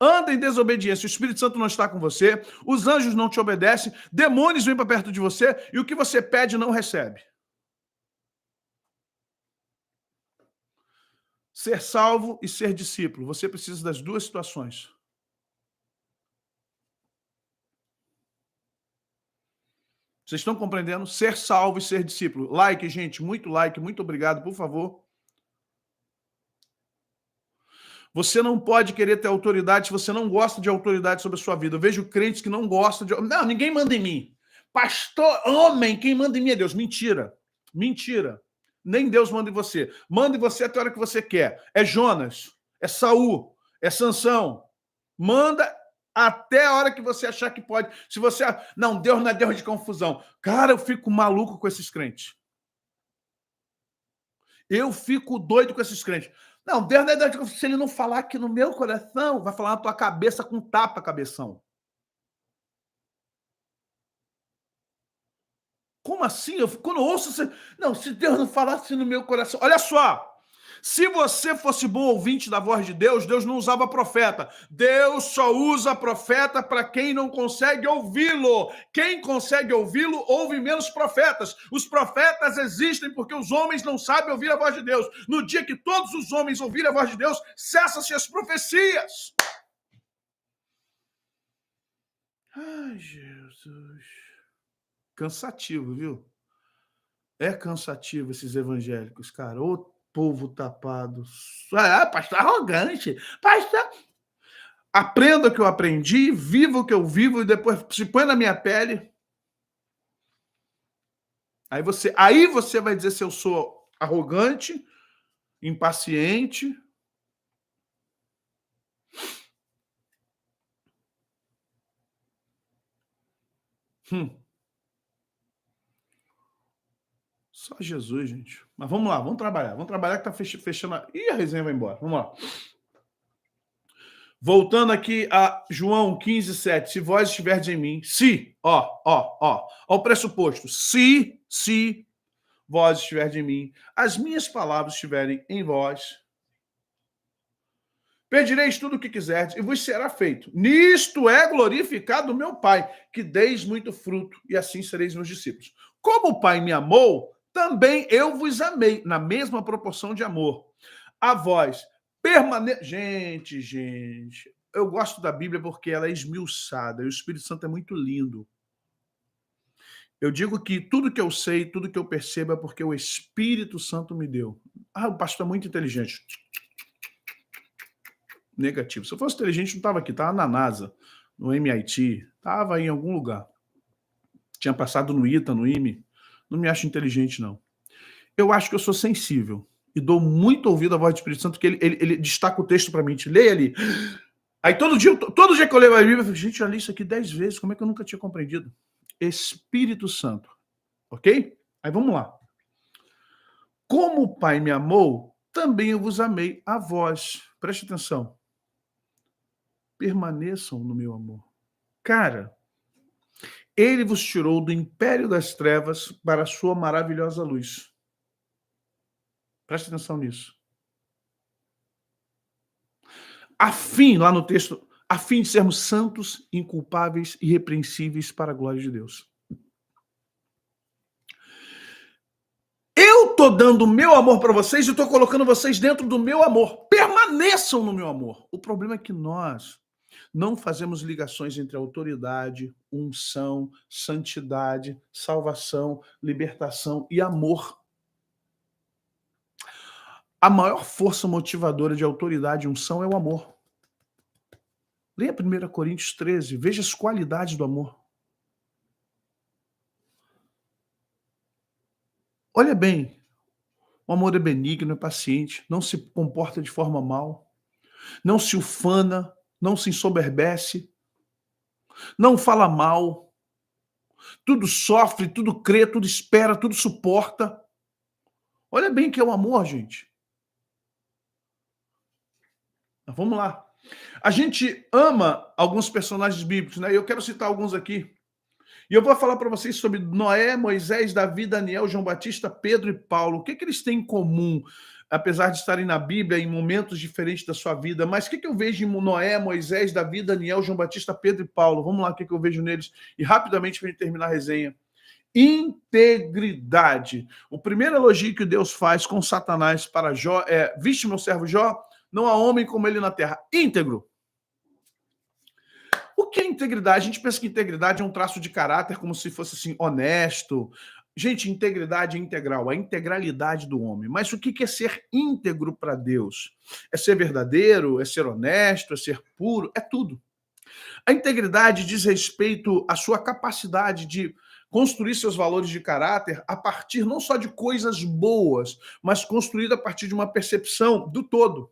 Anda em desobediência. O Espírito Santo não está com você. Os anjos não te obedecem. Demônios vêm para perto de você. E o que você pede não recebe. Ser salvo e ser discípulo. Você precisa das duas situações. Vocês estão compreendendo? Ser salvo e ser discípulo. Like, gente. Muito like. Muito obrigado, por favor. Você não pode querer ter autoridade se você não gosta de autoridade sobre a sua vida. Eu vejo crentes que não gostam de... Não, ninguém manda em mim. Pastor, homem, quem manda em mim é Deus. Mentira. Mentira. Nem Deus manda em você. Manda em você até a hora que você quer. É Jonas, é Saul, é Sansão. Manda até a hora que você achar que pode. Se você... Não, Deus não é Deus de confusão. Cara, eu fico maluco com esses crentes. Eu fico doido com esses crentes. Não, Deus não é Deus de confusão. Se ele não falar aqui no meu coração, vai falar na tua cabeça com tapa, cabeção. Como assim? Quando eu ouço... Não, se Deus não falasse no meu coração... Olha só! Se você fosse bom ouvinte da voz de Deus, Deus não usava profeta. Deus só usa profeta para quem não consegue ouvi-lo. Quem consegue ouvi-lo, ouve menos profetas. Os profetas existem porque os homens não sabem ouvir a voz de Deus. No dia que todos os homens ouvirem a voz de Deus, cessam-se as profecias. Ai, Jesus. Cansativo, viu? É cansativo esses evangélicos, cara. Ô povo tapado. Ah, pastor arrogante. Pastor... Aprenda o que eu aprendi, viva o que eu vivo e depois se põe na minha pele. Aí você vai dizer se eu sou arrogante, impaciente. Só Jesus, gente. Mas vamos lá, vamos trabalhar. Vamos trabalhar que tá fechando. Ih, a resenha vai embora. Vamos lá. Voltando aqui a João 15, 7. Se vós estiverdes em mim, ó o pressuposto. Se vós estiverdes em mim, as minhas palavras estiverem em vós, pedireis tudo o que quiserdes e vos será feito. Nisto é glorificado o meu Pai, que deis muito fruto e assim sereis meus discípulos. Como o Pai me amou, também eu vos amei, na mesma proporção de amor. A vós, Gente, eu gosto da Bíblia porque ela é esmiuçada e o Espírito Santo é muito lindo. Eu digo que tudo que eu sei, tudo que eu percebo é porque o Espírito Santo me deu. Ah, o pastor é muito inteligente. Negativo. Se eu fosse inteligente, não estava aqui, estava na NASA. no MIT, estava em algum lugar. Tinha passado no ITA, no IME. Não me acho inteligente, não. Eu acho que eu sou sensível e dou muito ouvido à voz do Espírito Santo, que ele destaca o texto para mim, te leia ali. Aí todo dia que eu leio a Bíblia, eu falo, gente, eu li isso aqui 10 vezes, como é que eu nunca tinha compreendido? Espírito Santo, ok? Aí vamos lá. Como o Pai me amou, também eu vos amei a vós. Preste atenção. Permaneçam no meu amor. Cara, ele vos tirou do império das trevas para a sua maravilhosa luz. Preste atenção nisso. A fim, lá no texto, a fim de sermos santos, inculpáveis, irrepreensíveis para a glória de Deus. Eu estou dando o meu amor para vocês e estou colocando vocês dentro do meu amor. Permaneçam no meu amor. O problema é que nós não fazemos ligações entre autoridade, unção, santidade, salvação, libertação e amor. A maior força motivadora de autoridade e unção é o amor. Leia 1 Coríntios 13, veja as qualidades do amor. Olha bem, o amor é benigno, é paciente, não se comporta de forma mal, não se ufana, não se ensoberbece, não fala mal, tudo sofre, tudo crê, tudo espera, tudo suporta. Olha bem que é o amor, gente. Vamos lá. A gente ama alguns personagens bíblicos, né? Eu quero citar alguns aqui. E eu vou falar para vocês sobre Noé, Moisés, Davi, Daniel, João Batista, Pedro e Paulo. O que eles têm em comum, apesar de estarem na Bíblia em momentos diferentes da sua vida? Mas o que eu vejo em Noé, Moisés, Davi, Daniel, João Batista, Pedro e Paulo? Vamos lá, o que eu vejo neles? E rapidamente para a gente terminar a resenha. Integridade. O primeiro elogio que Deus faz com Satanás para Jó é: viste meu servo Jó? Não há homem como ele na terra. Íntegro. O que é integridade? A gente pensa que integridade é um traço de caráter, como se fosse assim, honesto. Gente, integridade é integral, a integralidade do homem. Mas o que é ser íntegro para Deus? É ser verdadeiro? É ser honesto? É ser puro? É tudo. A integridade diz respeito à sua capacidade de construir seus valores de caráter a partir não só de coisas boas, mas construída a partir de uma percepção do todo.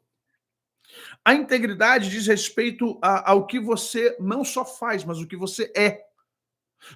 A integridade diz respeito ao que você não só faz, mas o que você é.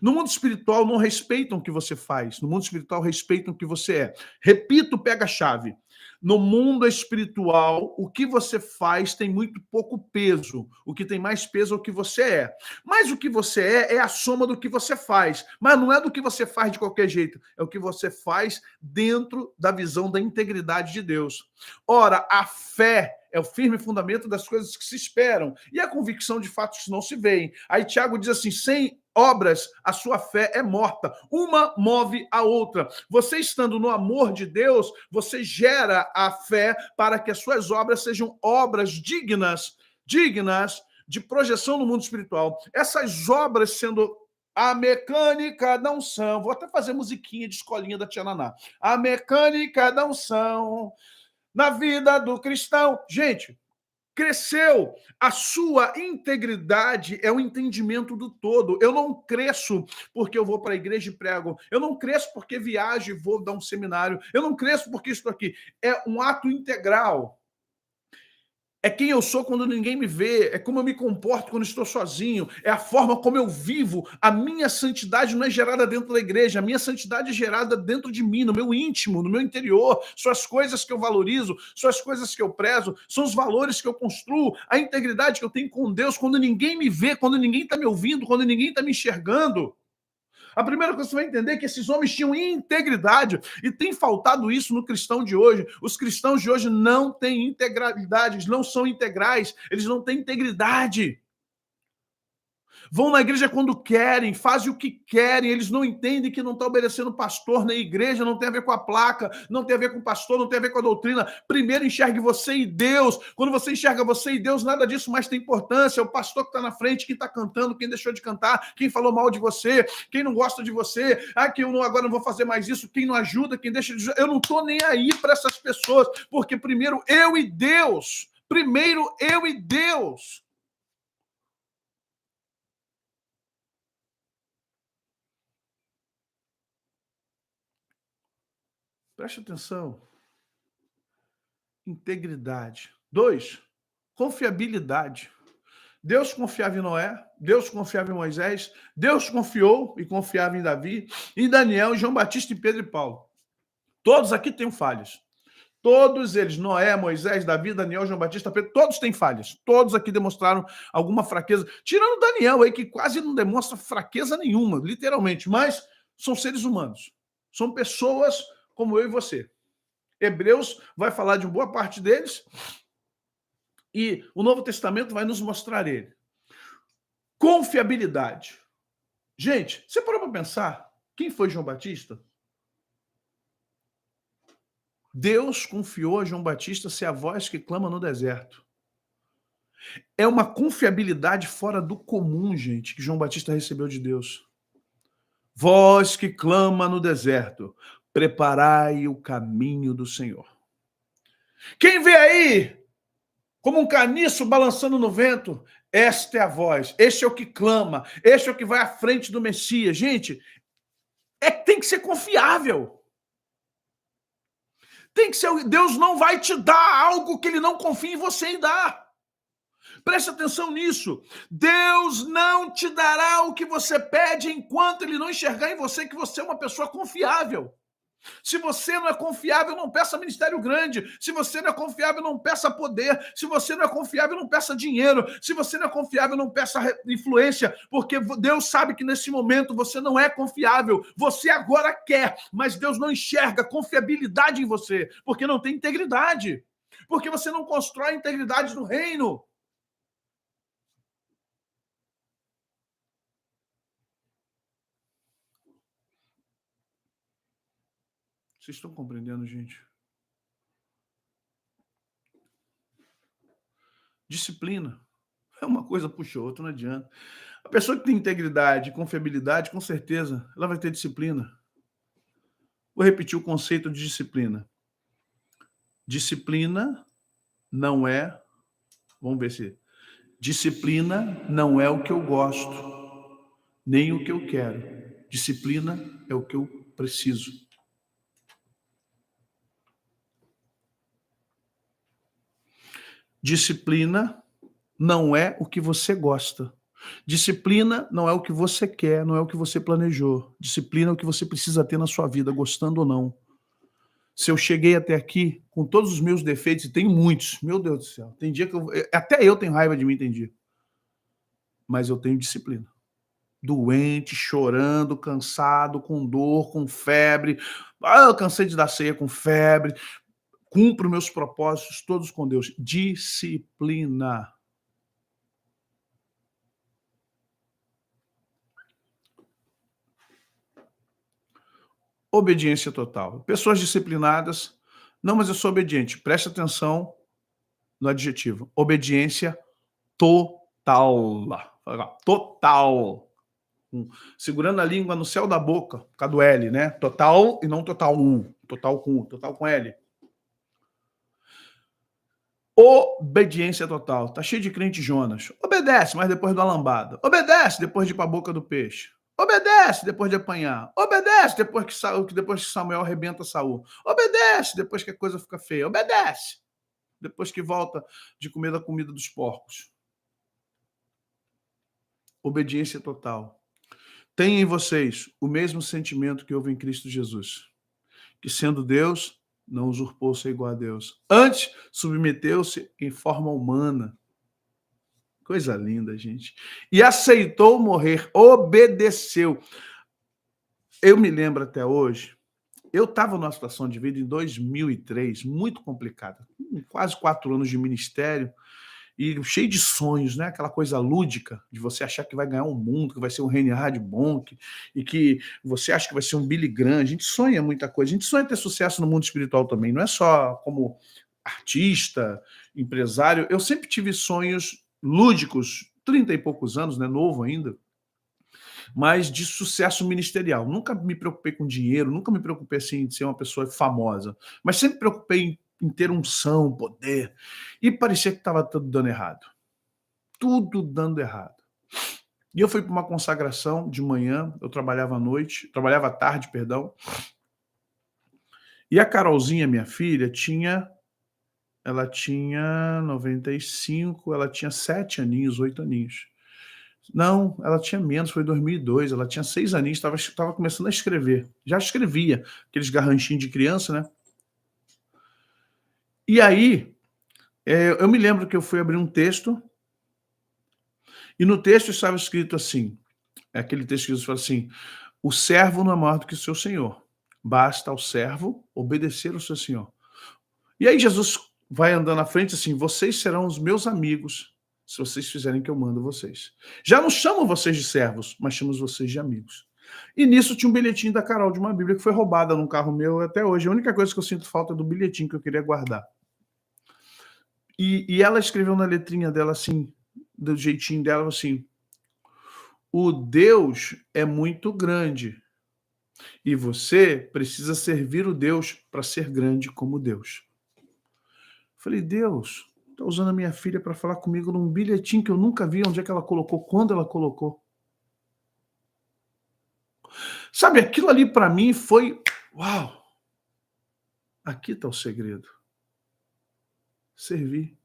No mundo espiritual não respeitam o que você faz, no mundo espiritual respeitam o que você é. Repito, pega a chave. No mundo espiritual, o que você faz tem muito pouco peso. O que tem mais peso é o que você é. Mas o que você é a soma do que você faz. Mas não é do que você faz de qualquer jeito. É o que você faz dentro da visão da integridade de Deus. Ora, a fé é o firme fundamento das coisas que se esperam e a convicção de fatos que não se veem. Aí Tiago diz assim, sem obras, a sua fé é morta. Uma move a outra. Você estando no amor de Deus, você gera a fé para que as suas obras sejam obras dignas de projeção no mundo espiritual. Essas obras sendo a mecânica da unção. Vou até fazer musiquinha de escolinha da Tia Naná. A mecânica da unção na vida do cristão. Gente, cresceu. A sua integridade é o entendimento do todo. Eu não cresço porque eu vou para a igreja e prego. Eu não cresço porque viajo e vou dar um seminário. Eu não cresço porque estou aqui. É um ato integral. É quem eu sou quando ninguém me vê, é como eu me comporto quando estou sozinho, é a forma como eu vivo. A minha santidade não é gerada dentro da igreja, a minha santidade é gerada dentro de mim, no meu íntimo, no meu interior. São as coisas que eu valorizo, são as coisas que eu prezo, são os valores que eu construo, a integridade que eu tenho com Deus quando ninguém me vê, quando ninguém está me ouvindo, quando ninguém está me enxergando. A primeira coisa que você vai entender é que esses homens tinham integridade e tem faltado isso no cristão de hoje. Os cristãos de hoje não têm integralidade, eles não são integrais, eles não têm integridade. Vão na igreja quando querem, fazem o que querem, eles não entendem que não está obedecendo o pastor na igreja, não tem a ver com a placa, não tem a ver com o pastor, não tem a ver com a doutrina. Primeiro enxergue você e Deus. Quando você enxerga você e Deus, nada disso mais tem importância. É o pastor que está na frente, quem está cantando, quem deixou de cantar, quem falou mal de você, quem não gosta de você, que eu agora não vou fazer mais isso, quem não ajuda, quem deixa de... Eu não estou nem aí para essas pessoas, porque primeiro eu e Deus. Primeiro eu e Deus. Preste atenção. Integridade. 2, confiabilidade. Deus confiava em Noé, Deus confiava em Moisés, Deus confiou e confiava em Davi, em Daniel, em João Batista, em Pedro e Paulo. Todos aqui têm falhas. Todos eles, Noé, Moisés, Davi, Daniel, João Batista, Pedro, todos têm falhas. Todos aqui demonstraram alguma fraqueza. Tirando Daniel aí, que quase não demonstra fraqueza nenhuma, literalmente. Mas são seres humanos. São pessoas como eu e você. Hebreus vai falar de uma boa parte deles e o Novo Testamento vai nos mostrar ele. Confiabilidade. Gente, você parou para pensar quem foi João Batista? Deus confiou a João Batista ser a voz que clama no deserto. É uma confiabilidade fora do comum, gente, que João Batista recebeu de Deus. Voz que clama no deserto, preparai o caminho do Senhor. Quem vê aí, como um caniço balançando no vento, esta é a voz, este é o que clama, este é o que vai à frente do Messias. Gente, tem que ser confiável. Tem que ser. Deus não vai te dar algo que ele não confia em você em dar. Preste atenção nisso. Deus não te dará o que você pede enquanto ele não enxergar em você que você é uma pessoa confiável. Se você não é confiável, não peça ministério grande. Se você não é confiável, não peça poder. Se você não é confiável, não peça dinheiro. Se você não é confiável, não peça influência. Porque Deus sabe que nesse momento você não é confiável. Você agora quer, mas Deus não enxerga confiabilidade em você. Porque não tem integridade. Porque você não constrói a integridade do reino. Vocês estão compreendendo, gente? Disciplina. É uma coisa puxa outra, não adianta. A pessoa que tem integridade, confiabilidade, com certeza, ela vai ter disciplina. Vou repetir o conceito de disciplina. Disciplina não é... Vamos ver se... Disciplina não é o que eu gosto, nem o que eu quero. Disciplina é o que eu preciso. Disciplina não é o que você gosta. Disciplina não é o que você quer, não é o que você planejou. Disciplina é o que você precisa ter na sua vida, gostando ou não. Se eu cheguei até aqui com todos os meus defeitos, e tenho muitos, meu Deus do céu, tem dia que até eu tenho raiva de mim, tem dia. Mas eu tenho disciplina. Doente, chorando, cansado, com dor, com febre. Eu cansei de dar ceia com febre. Cumpro meus propósitos todos com Deus. Disciplina. Obediência total. Pessoas disciplinadas. Não, mas eu sou obediente. Preste atenção no adjetivo. Obediência total. Total. Segurando a língua no céu da boca, por causa do L, né? Total e não total U. Total com L. Obediência total. Tá cheio de crente Jonas. Obedece, mas depois do alambada. Obedece depois de ir pra boca do peixe. Obedece depois de apanhar. Obedece depois que Samuel arrebenta Saul. Obedece depois que a coisa fica feia. Obedece depois que volta de comer da comida dos porcos. Obediência total. Tem em vocês o mesmo sentimento que houve em Cristo Jesus, que sendo Deus, não usurpou ser igual a Deus. Antes, submeteu-se em forma humana. Coisa linda, gente. E aceitou morrer, obedeceu. Eu me lembro até hoje, eu estava numa situação de vida em 2003, muito complicada, quase 4 anos de ministério, e cheio de sonhos, né? Aquela coisa lúdica de você achar que vai ganhar um mundo, que vai ser um Reinhard Bonk, e que você acha que vai ser um Billy Graham. A gente sonha muita coisa, a gente sonha ter sucesso no mundo espiritual também, não é só como artista, empresário. Eu sempre tive sonhos lúdicos, 30 e poucos anos, né? Novo ainda, mas de sucesso ministerial. Nunca me preocupei com dinheiro, nunca me preocupei assim, de ser uma pessoa famosa, mas sempre me preocupei em ter unção, poder. E parecia que estava tudo dando errado. Tudo dando errado. E eu fui para uma consagração de manhã, eu trabalhava à noite, trabalhava à tarde, perdão. E a Carolzinha, minha filha, ela tinha 95, ela tinha 7 aninhos, 8 aninhos. Não, ela tinha menos, foi 2002, ela tinha 6 aninhos, estava começando a escrever. Já escrevia, aqueles garranchinhos de criança, né. E aí, eu me lembro que eu fui abrir um texto, e no texto estava escrito assim, é aquele texto que Jesus fala assim: "O servo não é maior do que o seu senhor, basta ao servo obedecer ao seu senhor". E aí Jesus vai andando à frente assim: "Vocês serão os meus amigos, se vocês fizerem o que eu mando vocês. Já não chamo vocês de servos, mas chamo vocês de amigos". E nisso tinha um bilhetinho da Carol de uma Bíblia que foi roubada num carro meu até hoje. A única coisa que eu sinto falta é do bilhetinho que eu queria guardar. E ela escreveu na letrinha dela assim, do jeitinho dela, assim: "O Deus é muito grande e você precisa servir o Deus para ser grande como Deus". Falei: "Deus, tá usando a minha filha para falar comigo num bilhetinho que eu nunca vi onde é que ela colocou, quando ela colocou". Sabe, aquilo ali para mim foi: "Uau, aqui está o segredo, servir".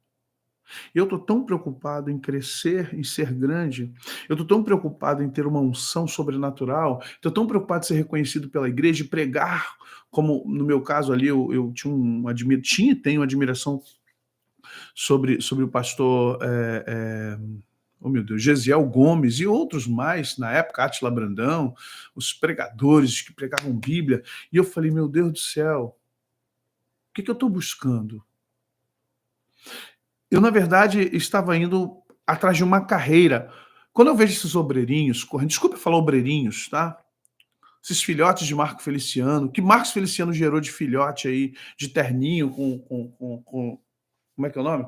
Eu estou tão preocupado em crescer, em ser grande, eu estou tão preocupado em ter uma unção sobrenatural, estou tão preocupado em ser reconhecido pela igreja e pregar, como no meu caso ali eu tinha e tenho admiração sobre o pastor, oh meu Deus, Gesiel Gomes e outros mais, na época, Átila Brandão, os pregadores que pregavam Bíblia, e eu falei: "Meu Deus do céu, o que que eu estou buscando?". Eu, na verdade, estava indo atrás de uma carreira. Quando eu vejo esses obreirinhos correndo, desculpa falar obreirinhos, tá? Esses filhotes de Marco Feliciano, que Marcos Feliciano gerou de filhote aí, de terninho com como é que é o nome?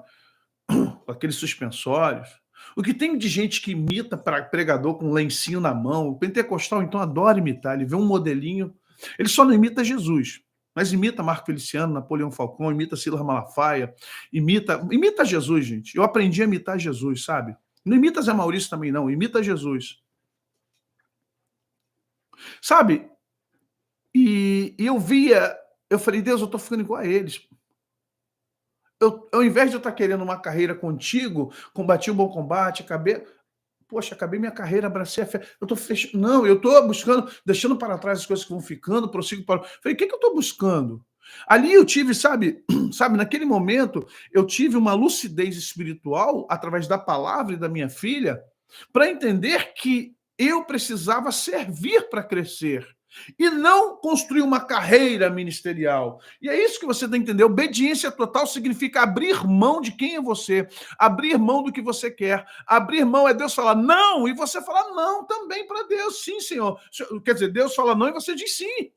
Com aqueles suspensórios. O que tem de gente que imita pregador com um lencinho na mão, o pentecostal então adora imitar, ele vê um modelinho, ele só não imita Jesus, mas imita Marco Feliciano, Napoleão Falcão, imita Silas Malafaia, imita Jesus, gente. Eu aprendi a imitar Jesus, sabe? Não imita Zé Maurício também não, imita Jesus. Sabe? E eu via, eu falei: "Deus, eu tô ficando igual a eles". Ao invés de eu estar querendo uma carreira contigo, combati o bom combate, acabei minha carreira, abracei a fé. Eu tô não, eu tô buscando, deixando para trás as coisas que vão ficando, prossigo para. Falei, o que, que eu tô buscando? Ali eu tive, sabe, sabe, naquele momento, eu tive uma lucidez espiritual através da palavra e da minha filha, para entender que eu precisava servir para crescer e não construir uma carreira ministerial. E é isso que você tem que entender. Obediência total significa abrir mão de quem é você, abrir mão do que você quer. Abrir mão é Deus falar não e você falar não também para Deus. Sim, Senhor. Quer dizer, Deus fala não e você diz sim.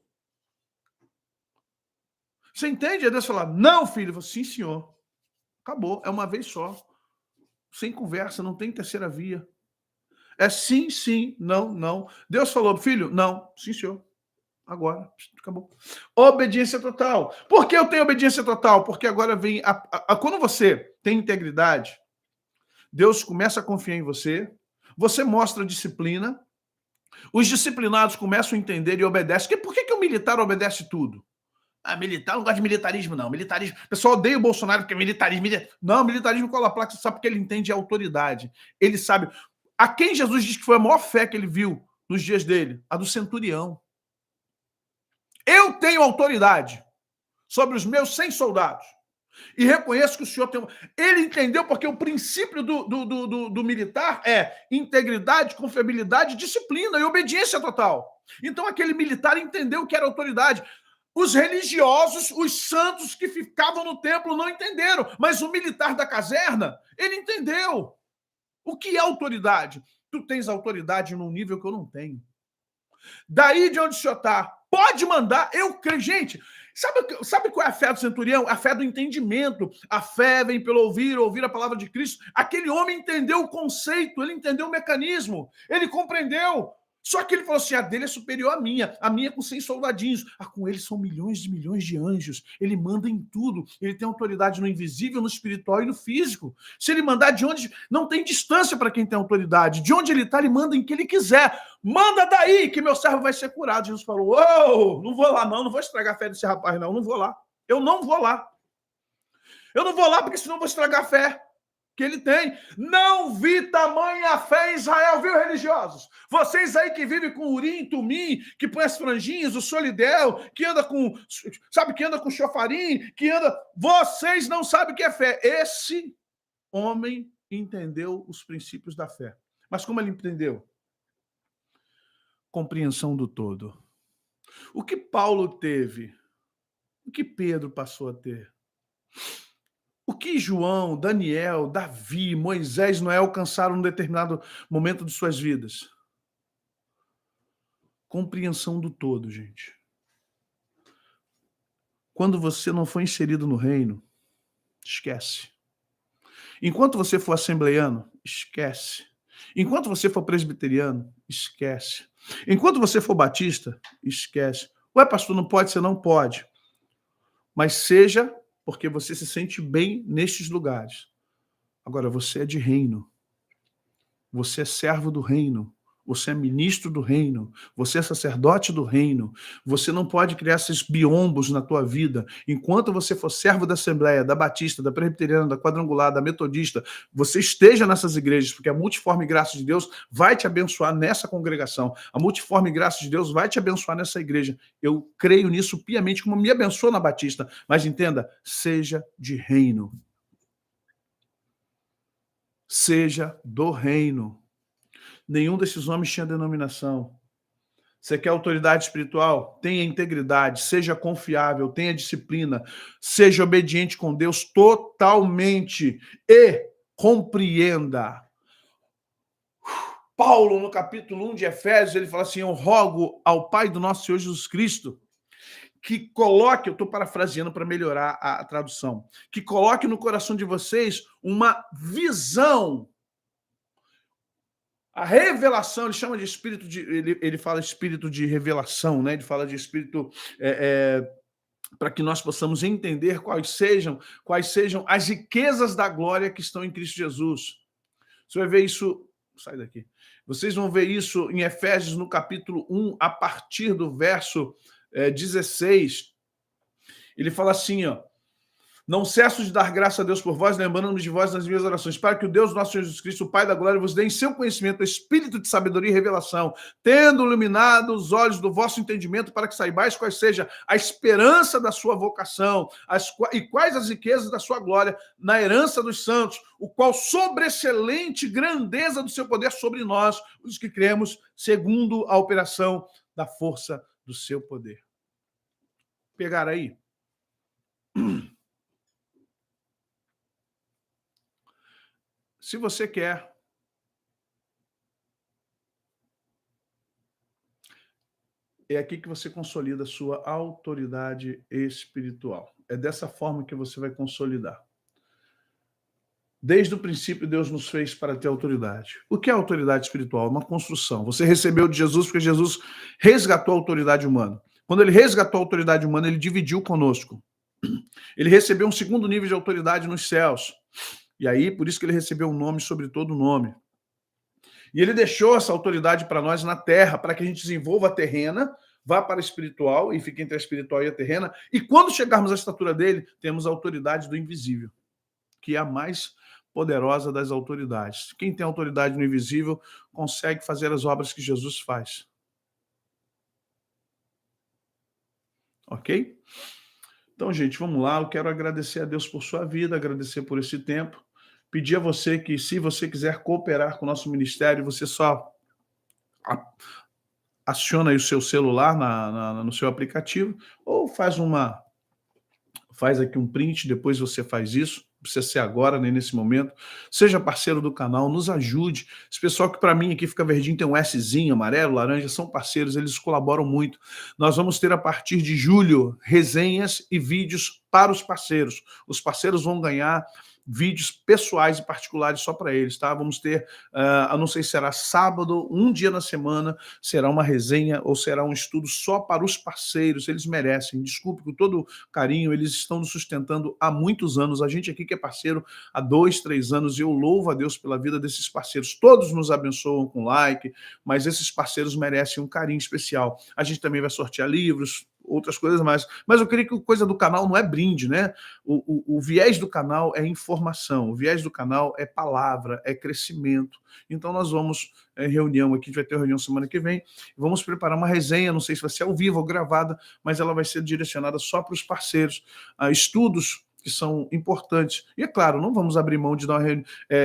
Você entende? É Deus falar não, filho. Você, sim, Senhor. Acabou. É uma vez só. Sem conversa, não tem terceira via. É sim, sim, não, não. Deus falou, filho, não, sim, senhor. Agora, acabou. Obediência total. Por que eu tenho obediência total? Porque agora vem. Quando você tem integridade, Deus começa a confiar em você, você mostra disciplina, os disciplinados começam a entender e obedecem. Por que o militar obedece tudo? Ah, militar, não gosta de militarismo, não. Militarismo. O pessoal odeia o Bolsonaro porque é militarismo. Não, militarismo cola a placa, você sabe porque ele entende a autoridade. Ele sabe. A quem Jesus diz que foi a maior fé que ele viu nos dias dele? A do centurião. Eu tenho autoridade sobre os meus 100 soldados. E reconheço que o senhor tem. Ele entendeu porque o princípio do militar é integridade, confiabilidade, disciplina e obediência total. Então aquele militar entendeu que era autoridade. Os religiosos, os santos que ficavam no templo não entenderam, mas o militar da caserna, ele entendeu. O que é autoridade? Tu tens autoridade num nível que eu não tenho. Daí de onde o senhor está, pode mandar, eu creio. Gente, sabe qual é a fé do centurião? A fé do entendimento. A fé vem pelo ouvir a palavra de Cristo. Aquele homem entendeu o conceito, ele entendeu o mecanismo, ele compreendeu. Só que ele falou assim, a dele é superior à minha é com 100 soldadinhos, a com ele são milhões de anjos, ele manda em tudo, ele tem autoridade no invisível, no espiritual e no físico. Se ele mandar de onde, não tem distância para quem tem autoridade, de onde ele está, ele manda em que ele quiser, manda daí que meu servo vai ser curado. Jesus falou, não vou lá não vou estragar a fé desse rapaz não vou lá, eu não vou lá porque senão eu vou estragar a fé que ele tem. Não vi tamanha fé em Israel, viu, religiosos? Vocês aí que vivem com urim, tumim, que põe as franjinhas, o solidel, que anda com, sabe, que anda com chofarim, que anda... Vocês não sabem o que é fé. Esse homem entendeu os princípios da fé. Mas como ele entendeu? Compreensão do todo. O que Paulo teve? O que Pedro passou a ter? O que João, Daniel, Davi, Moisés, Noé alcançaram num determinado momento de suas vidas? Compreensão do todo, gente. Quando você não foi inserido no reino, esquece. Enquanto você for assembleiano, esquece. Enquanto você for presbiteriano, esquece. Enquanto você for batista, esquece. Ué, pastor, não pode? Você não pode. Mas seja porque você se sente bem nestes lugares. Agora, você é de reino. Você é servo do reino. Você é ministro do reino. Você é sacerdote do reino. Você não pode criar esses biombos na tua vida. Enquanto você for servo da Assembleia, da Batista, da Presbiteriana, da Quadrangular, da Metodista, você esteja nessas igrejas, porque a multiforme graça de Deus vai te abençoar nessa congregação. A multiforme graça de Deus vai te abençoar nessa igreja. Eu creio nisso piamente, como me abençoou na Batista. Mas entenda, seja de reino. Seja do reino. Nenhum desses homens tinha denominação. Você quer autoridade espiritual? Tenha integridade, seja confiável, tenha disciplina, seja obediente com Deus totalmente e compreenda. Paulo, no capítulo 1 de Efésios, ele fala assim, eu rogo ao Pai do nosso Senhor Jesus Cristo que coloque, eu estou parafraseando para melhorar a tradução, que coloque no coração de vocês uma visão. A revelação, ele chama de espírito de... Ele fala espírito de revelação, né? Ele fala de espírito para que nós possamos entender quais sejam as riquezas da glória que estão em Cristo Jesus. Você vai ver isso... Sai daqui. Vocês vão ver isso em Efésios, no capítulo 1, a partir do verso 16. Ele fala assim, ó, não cesso de dar graça a Deus por vós, lembrando-me de vós nas minhas orações, para que o Deus nosso Senhor Jesus Cristo, o Pai da glória, vos dê em seu conhecimento o espírito de sabedoria e revelação, tendo iluminado os olhos do vosso entendimento, para que saibais qual seja a esperança da sua vocação e quais as riquezas da sua glória na herança dos santos, o qual sobreexcelente grandeza do seu poder sobre nós, os que cremos, segundo a operação da força do seu poder. Pegar aí? Se você quer é aqui que você consolida a sua autoridade espiritual. É dessa forma que você vai consolidar. Desde o princípio, Deus nos fez para ter autoridade. O que é autoridade espiritual? Uma construção. Você recebeu de Jesus porque Jesus resgatou a autoridade humana. Quando ele resgatou a autoridade humana, ele dividiu conosco. Ele recebeu um segundo nível de autoridade nos céus. E aí, por isso que ele recebeu um nome sobre todo nome. E ele deixou essa autoridade para nós na terra, para que a gente desenvolva a terrena, vá para a espiritual e fique entre a espiritual e a terrena. E quando chegarmos à estatura dele, temos a autoridade do invisível, que é a mais poderosa das autoridades. Quem tem autoridade no invisível consegue fazer as obras que Jesus faz. Ok? Então, gente, vamos lá. Eu quero agradecer a Deus por sua vida, agradecer por esse tempo. Pedir a você que, se você quiser cooperar com o nosso ministério, você só aciona aí o seu celular no seu aplicativo ou faz aqui um print, depois você faz isso. Não precisa ser agora, nem nesse momento. Seja parceiro do canal, nos ajude. Esse pessoal que para mim aqui fica verdinho, tem um Szinho, amarelo, laranja, são parceiros, eles colaboram muito. Nós vamos ter a partir de julho resenhas e vídeos para os parceiros. Os parceiros vão ganhar vídeos pessoais e particulares só para eles, tá? Vamos ter, eu não sei se será sábado, um dia na semana, será uma resenha ou será um estudo só para os parceiros, eles merecem. Desculpe, com todo carinho, eles estão nos sustentando há muitos anos. A gente aqui que é parceiro há 2, 3 anos, e eu louvo a Deus pela vida desses parceiros. Todos nos abençoam com like, mas esses parceiros merecem um carinho especial. A gente também vai sortear livros, outras coisas mais. Mas eu creio que a coisa do canal não é brinde, né? O viés do canal é informação, o viés do canal é palavra, é crescimento. Então nós vamos, reunião aqui, a gente vai ter reunião semana que vem, vamos preparar uma resenha, não sei se vai ser ao vivo ou gravada, mas ela vai ser direcionada só para os parceiros, estudos que são importantes. E é claro, não vamos abrir mão de dar uma reunião.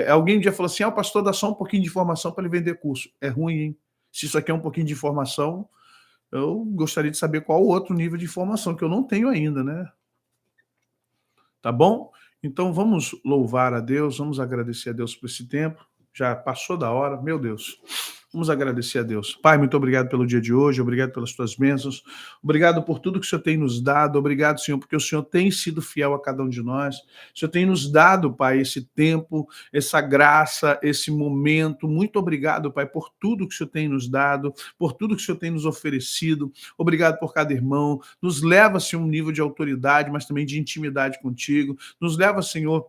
Alguém um dia falou assim, o pastor dá só um pouquinho de informação para ele vender curso. É ruim, hein? Se isso aqui é um pouquinho de informação, eu gostaria de saber qual o outro nível de informação que eu não tenho ainda, né? Tá bom? Então vamos louvar a Deus, vamos agradecer a Deus por esse tempo. Já passou da hora, meu Deus. Vamos agradecer a Deus. Pai, muito obrigado pelo dia de hoje, obrigado pelas tuas bênçãos, obrigado por tudo que o Senhor tem nos dado, obrigado, Senhor, porque o Senhor tem sido fiel a cada um de nós. O Senhor tem nos dado, Pai, esse tempo, essa graça, esse momento. Muito obrigado, Pai, por tudo que o Senhor tem nos dado, por tudo que o Senhor tem nos oferecido. Obrigado por cada irmão. Nos leva, Senhor, um nível de autoridade, mas também de intimidade contigo. Nos leva, Senhor,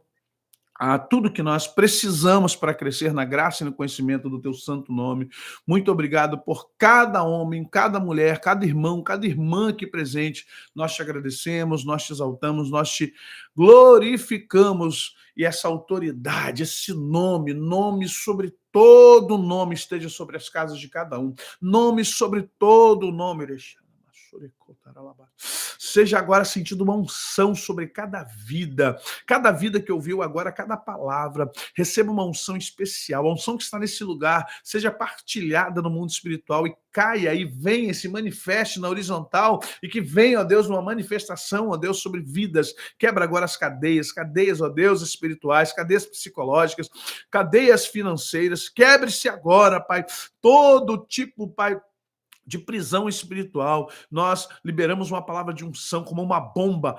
a tudo que nós precisamos para crescer na graça e no conhecimento do teu santo nome. Muito obrigado por cada homem, cada mulher, cada irmão, cada irmã aqui presente. Nós te agradecemos, nós te exaltamos, nós te glorificamos. E essa autoridade, esse nome sobre todo nome esteja sobre as casas de cada um. Nome sobre todo nome, seja agora sentindo uma unção sobre cada vida que ouviu agora, cada palavra, receba uma unção especial, a unção que está nesse lugar, seja partilhada no mundo espiritual e caia e venha, se manifeste na horizontal e que venha, ó Deus, uma manifestação, ó Deus, sobre vidas. Quebra agora as cadeias, ó Deus, espirituais, cadeias psicológicas, cadeias financeiras, quebre-se agora, Pai, todo tipo, Pai, de prisão espiritual. Nós liberamos uma palavra de unção como uma bomba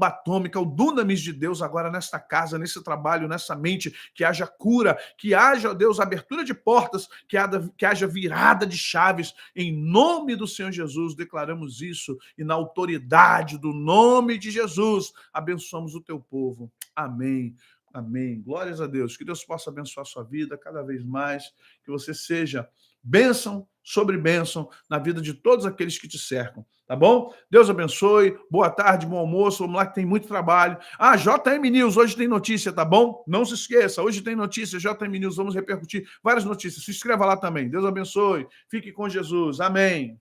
atômica, o dunamis de Deus agora nesta casa, nesse trabalho, nessa mente, que haja cura, que haja, ó Deus, abertura de portas, que haja virada de chaves, em nome do Senhor Jesus, declaramos isso, e na autoridade do nome de Jesus, abençoamos o teu povo. Amém. Amém. Glórias a Deus. Que Deus possa abençoar a sua vida cada vez mais, que você seja bênção sobre bênção na vida de todos aqueles que te cercam, tá bom? Deus abençoe, boa tarde, bom almoço, vamos lá que tem muito trabalho. JM News, hoje tem notícia, tá bom? Não se esqueça, hoje tem notícia, JM News, vamos repercutir várias notícias, se inscreva lá também. Deus abençoe, fique com Jesus, amém.